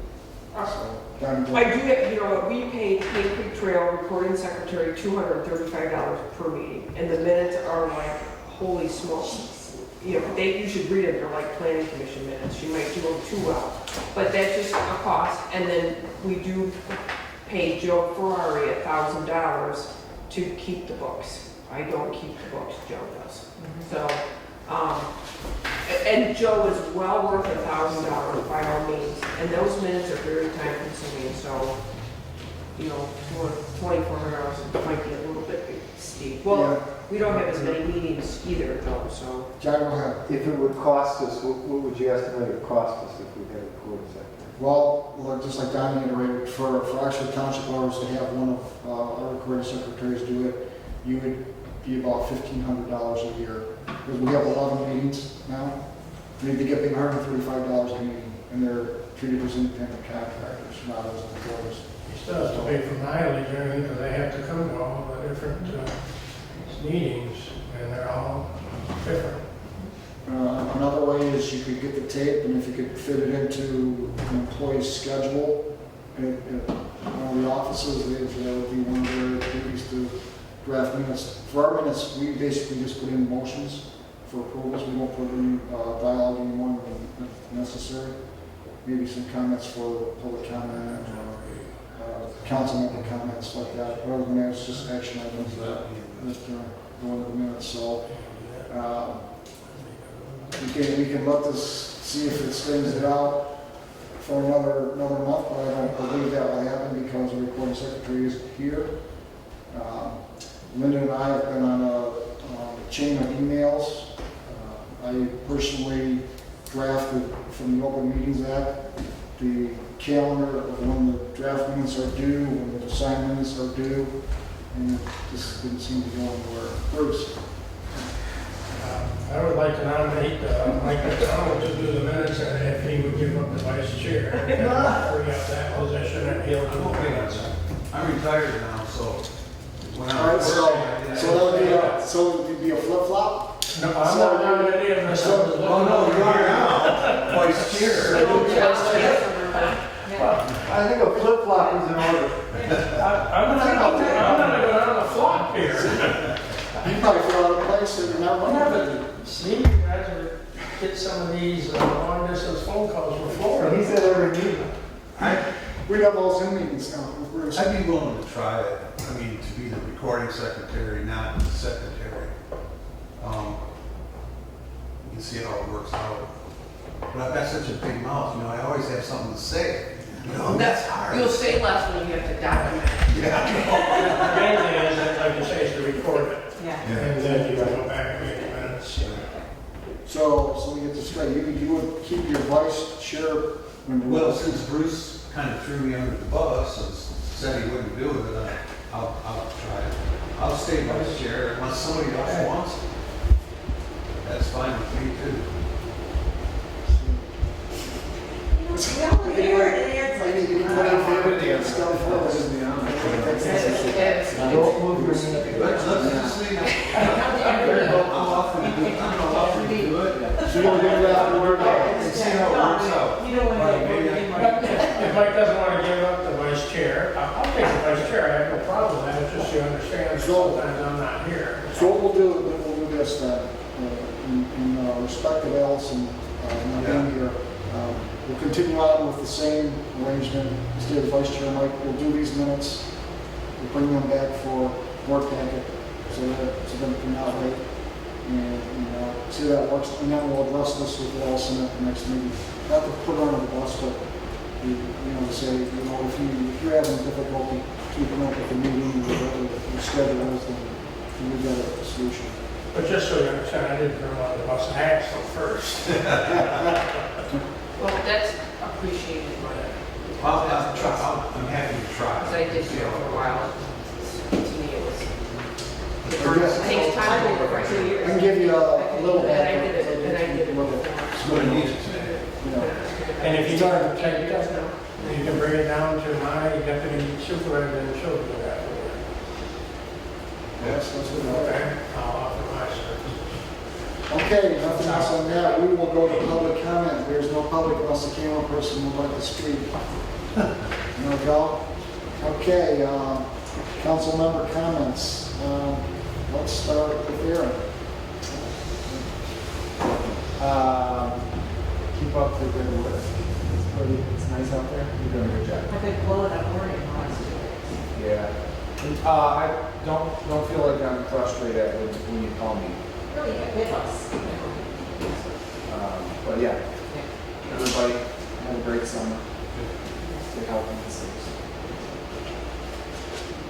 So, I do get, you know what, we paid Cave Creek Trail recording secretary $235 per meeting, and the minutes are like, holy smokes. You know, you should read them, they're like planning commission minutes, you might do them too well. But that's just a cost, and then we do pay Joe Ferrari $1,000 to keep the books. I don't keep the books, Joe does. So, and Joe is well worth $1,000 by all means, and those minutes are very time consuming, so, you know, for 2,400 hours, it might be a little bit steep. Well, we don't have as many meetings either, though, so. John, go ahead. If it would cost us, what would you estimate it would cost us if we had a recording secretary? Well, just like Don iterated, for actual township hours to have one of our recording secretaries do it, you would be about $1,500 a year. Because we have 11 meetings now, they get paid $135 a meeting, and they're treated as independent contractors, not as employees. He still has to pay for mileage, because they have to come to all the different meetings, and they're all different. Another way is you could get the tape, and if you could fit it into an employee's schedule at one of the offices, that would be one of their duties to draft minutes. For our minutes, we basically just put in motions for approvals. We don't put in dialogue anymore than necessary. Maybe some comments for public comment or council member comments like that. But other than that, it's just action items that go into the minutes. So we can let this see if it strings it out for another month, but I don't believe that will happen because the recording secretary isn't here. Linda and I have been on a chain of emails. I personally drafted from the Open Meetings Act the calendar of when the draft minutes are due, when the assigned minutes are due, and it just didn't seem to go anywhere. Bruce? I would like to nominate Mike McDonald to do the minutes, and if he would give up the vice chair, free up that position, and he'll do the minutes. I'm retired now, so when All I right, was so it'd be a flip-flop? No, I'm not doing any of this. oh no, you are now, vice chair. I think a flip-flop is in order. I'm gonna go down the flop here. You probably feel out of place and you're not running. See, you guys are get some of these long distance phone calls from Florida. He's at every meeting. We got those in meetings now. Bruce. I'd be willing to try it. I mean, to be the recording secretary, not the secretary. You can see how it works out. But I've got such a big mouth, you know, I always have something to say. You know, that's hard. You'll say less when you have to document. The main thing is that, like you say, is to record it. Yeah. And then you go back and get the minutes. So we get this straight. You would keep your vice chair when Well, since Bruce kind of threw me under the bus and said he wouldn't do it, I'll try it. I'll stay vice chair unless somebody else wants it. That's fine with me too. Don't move your seat. Let's just see. I don't know how often you do it. So you're going to do that word And see how it works out. You don't want to Maybe I- If Mike doesn't want to give up the vice chair, I'll take the vice chair. I have no problem with that. It's just you understand sometimes I'm not here. So what we'll do this then, in respect of Allison not being here, we'll continue on with the same arrangement. Instead of vice chair Mike, we'll do these minutes, we'll bring them back for work packet, so then we can now wait and see how that works, and then we'll address this with Allison at the next meeting. Not to put her under the bus, but say, if you're having difficulty keeping up with the meeting, the schedules, then we've got a solution. But just so you understand, I didn't throw him on the bus. I asked him first. Well, that's appreciated, but. I'm happy to try. Because I did for a while. To me, it was. Yes. It takes time to work. For 2 years. I can give you a little And I bit. did it, and I did it. It's what I needed today. You know, And if you don't take it, you can bring it down to my deputy supervisor and she'll do that for you. that's what we want. Okay? I'll offer my services. Okay, nothing else on that. We will go to public comment. There's no public unless the camera person would like to speak. No go? Okay, council member comments. Let's start with Aaron. Keep up the good work. It's nice out there. You're doing a good job. I've been blowing up morning the last 2 days. Yeah. I don't feel like I'm frustrated when you call me. Really, with us. But yeah, everybody have a great summer. Stay healthy and safe.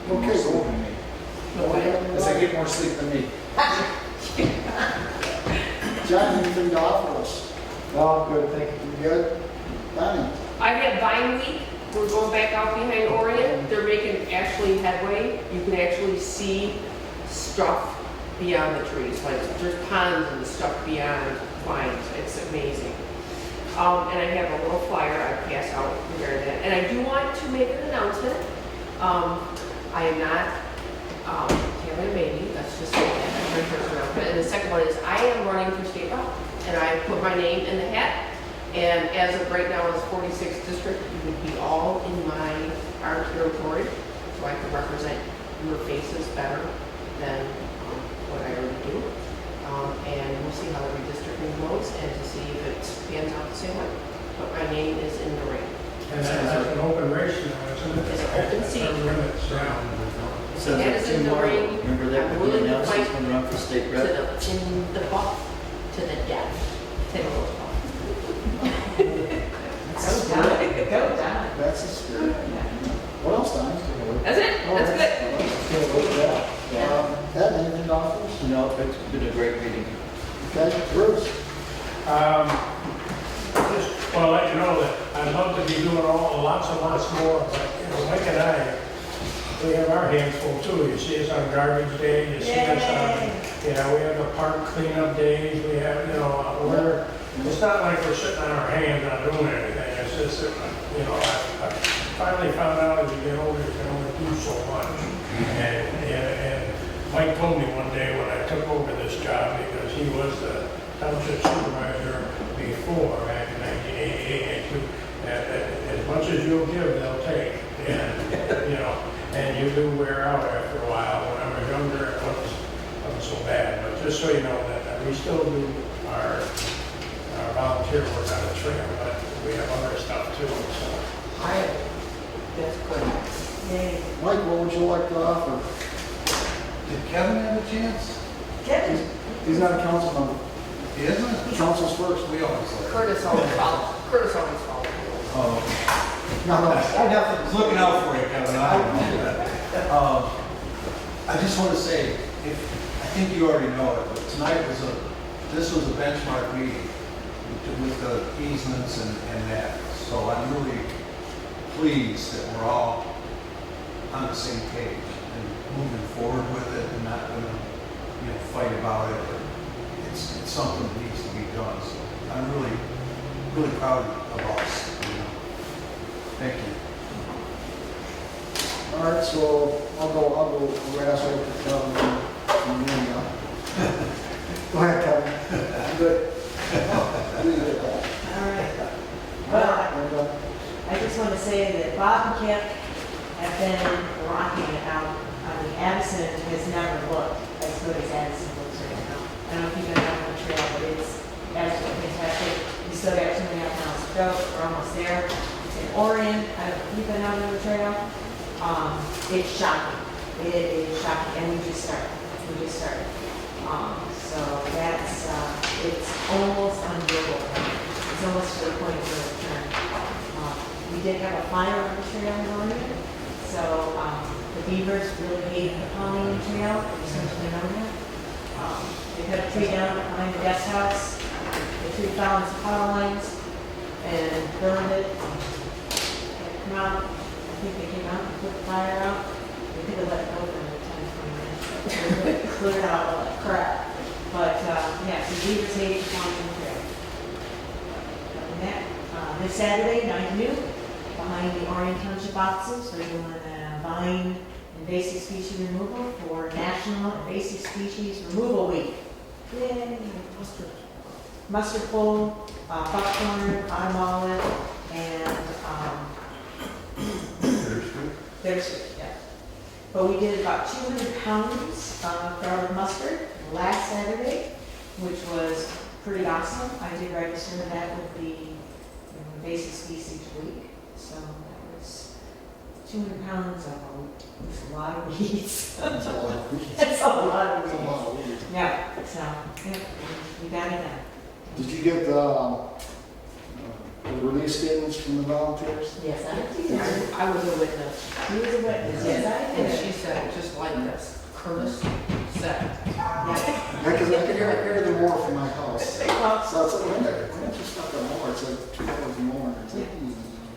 Get more Okay, sleep cool. than me. Okay. As I get more sleep than me. John, anything to offer us? No, I'm good, thank you. You good? Donnie? I have Vine Week. We're going back out behind Orient. They're making actually headway. You can actually see stuff beyond the trees. Like there's ponds and stuff beyond vines. It's amazing. And I have a little flyer I pass out regarding that. And I do want to make an announcement. I am not having a baby. That's just my first announcement. And the second one is I am running for state rep. And I put my name in the hat. And as of right now, as 46th district, you would be all in our territory, so I can represent your faces better than what I already do. And we'll see how the redistricting goes, and to see if it pans out the same way. But my name is in the ring. And that's an open race now, isn't it? It's an open seat. Term limits down. So That is in the tomorrow, ring. remember that I'm when willing you to announced he's fight going to run for state To rep? in the buff, to the death. Take a look. Go down, go down. That's the spirit. What else, Donnie? That's it, that's good. Ed, anything to offer us? No, it's been a great meeting. Okay, Bruce? Just want to let you know that I'd love to be doing lots and lots more, but, you know, Mike and I, we have our hands full too. You see us on garbage day, you see us on, we have the park cleanup days, we have, it's not like we're sitting on our hands not doing anything. It's just that, I finally found out as you get older, you can only do so much. And Mike told me one day when I took over this job, because he was the township supervisor before, back in 1988, that as much as you'll give, they'll take. And you do wear out after a while. When I was younger, it wasn't so bad. But just so you know that we still do our volunteer work on the trail, but we have other stuff too, so. That's good. Yay. Mike, what would you like to offer? Did Kevin have a chance? Kevin, He's not a council member. He isn't? Council's first. We always like. Curtis always follows. Curtis always follows. Oh, No, no. I was looking out for you, Kevin. I don't know that. I just want to say, I think you already know it, but this was a benchmark meeting with the easements and that. So I'm really pleased that we're all on the same page and moving forward with it and not going to, fight about it. It's something that needs to be done. So I'm really, really proud of us. Thank you. All right, so I'll go harass over to Kevin and then, go ahead, Kevin. I'm good. all right. Well, I just want to say that Bob and Kip have been rocking it out. I mean, Addison has never looked as good as Addison looks right now. I don't know if you've been out on the trail, but it's absolutely fantastic. We still got 2.5 miles to go. We're almost there. It's in Orion. I don't know if you've been out on the trail. It's shocking. It is shocking. And we just started. So that's, it's almost undoable. It's almost to the point of no return. We did have a fire on the trail in Orion. So the beavers really hated the Pauline Trail. I just want you to know that. They cut a tree down behind the guest house. The tree fell into power lines. and burned it. They come out, I think they came out and put the fire out. They could have let it go for another 10, 20 minutes. It cleared out all that crap. But, yeah, so Beaver's Age Washington Trail. And that, this Saturday, 9 to noon, behind the Orion Township offices, we're doing a vine invasive species removal for National Invasive Species Removal Week. Yay! Mustard pole, buckthorn, autumn olive, and bittersweet, yeah. But we did about 200 pounds of garlic mustard last Saturday, which was pretty awesome. I did register that with the invasive species week, so that was 200 pounds of a lot of weeds. That's a lot of weeds. That's a lot of That's a weeds. lot of weeds. Yeah, so, yeah, we got it done. Did you get the release statements from the volunteers? Yes, I did. I was a witness, He was a witness, yes, I and did. she said, just like this, Curtis said. Yeah. Because I could hear the more from my house. Well, So it's like, why don't you stop the more? It's like 2 hours more. It's like,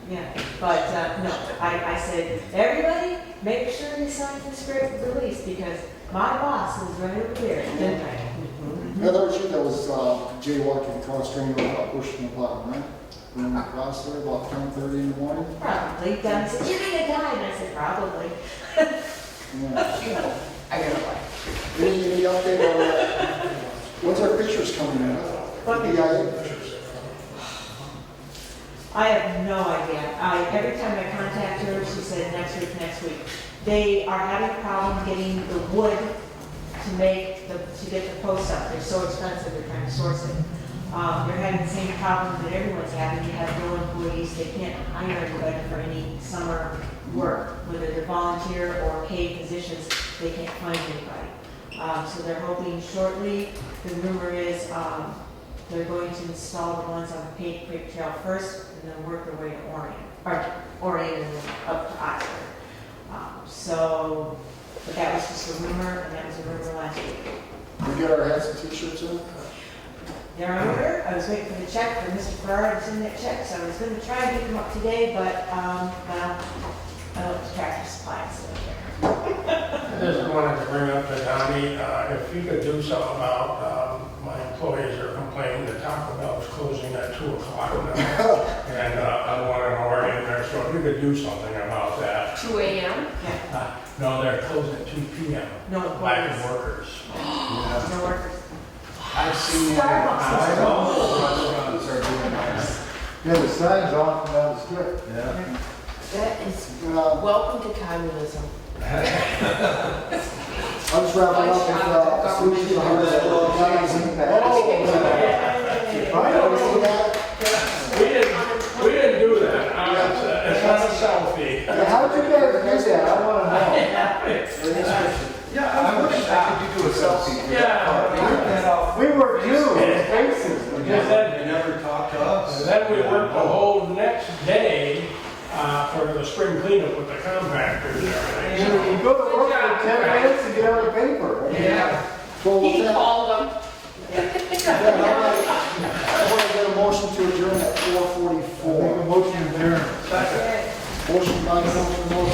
yeah, but, no, I said, everybody, make sure you sign this release, because my boss was right over there, didn't I? Yeah, that was you that was jaywalking across String Road up pushing the button, right? Running across there about 10:30 in the morning. Probably. Doug said, you're gonna die, and I said, probably. Yeah. I got it right. Any update on that? When's our pictures coming in? What DIA? I have no idea. Every time I contact her, she said next week. They are having a problem getting the wood to get the posts up. They're so expensive, they're trying to source it. They're having the same problem that everyone's having. You have no employees, they can't hire anybody for any summer work, whether they're volunteer or paid positions, they can't find anybody. So they're hoping shortly. The rumor is they're going to install the ones on the Paint Creek Trail first, and then work their way to Orion and then up to Oxford. But that was just a rumor, and that was a rumor last week. We get our hats and t-shirts in? They're on order. I was waiting for the check for Mr. Farrar to send that check, so I was going to try and get them up today, but, well, I looked at Tractor Supply, so I just wanted to bring up to Donnie, if you could do something about, my employees are complaining that Taco Bell is closing at 2 o'clock now. And I want an Orion there, so if you could do something about that. 2 a.m.? No, they're closing at 2 p.m. No Lack employees. of workers. No workers. I've seen it. Starbucks. Restaurants are doing that. Yeah, the sign's on down the strip. Yeah. That is, Uh, welcome to communism. I'll just wrap it up with solutions to housing impact. We didn't do that. It's not a selfie. Yeah, how'd you guys do that? I wanna know. Yeah, I wish I could do a selfie. Yeah. We were due, faces. They never talked to us. And then we worked the whole next day for the spring cleanup with the contractors and everything. You go to work for 10 minutes and get out of the paper. Yeah. Well, with He that, called them. I want to get a motion to adjourn at Make a 4:44. motion to adjourn. Motion by Councilman Moore,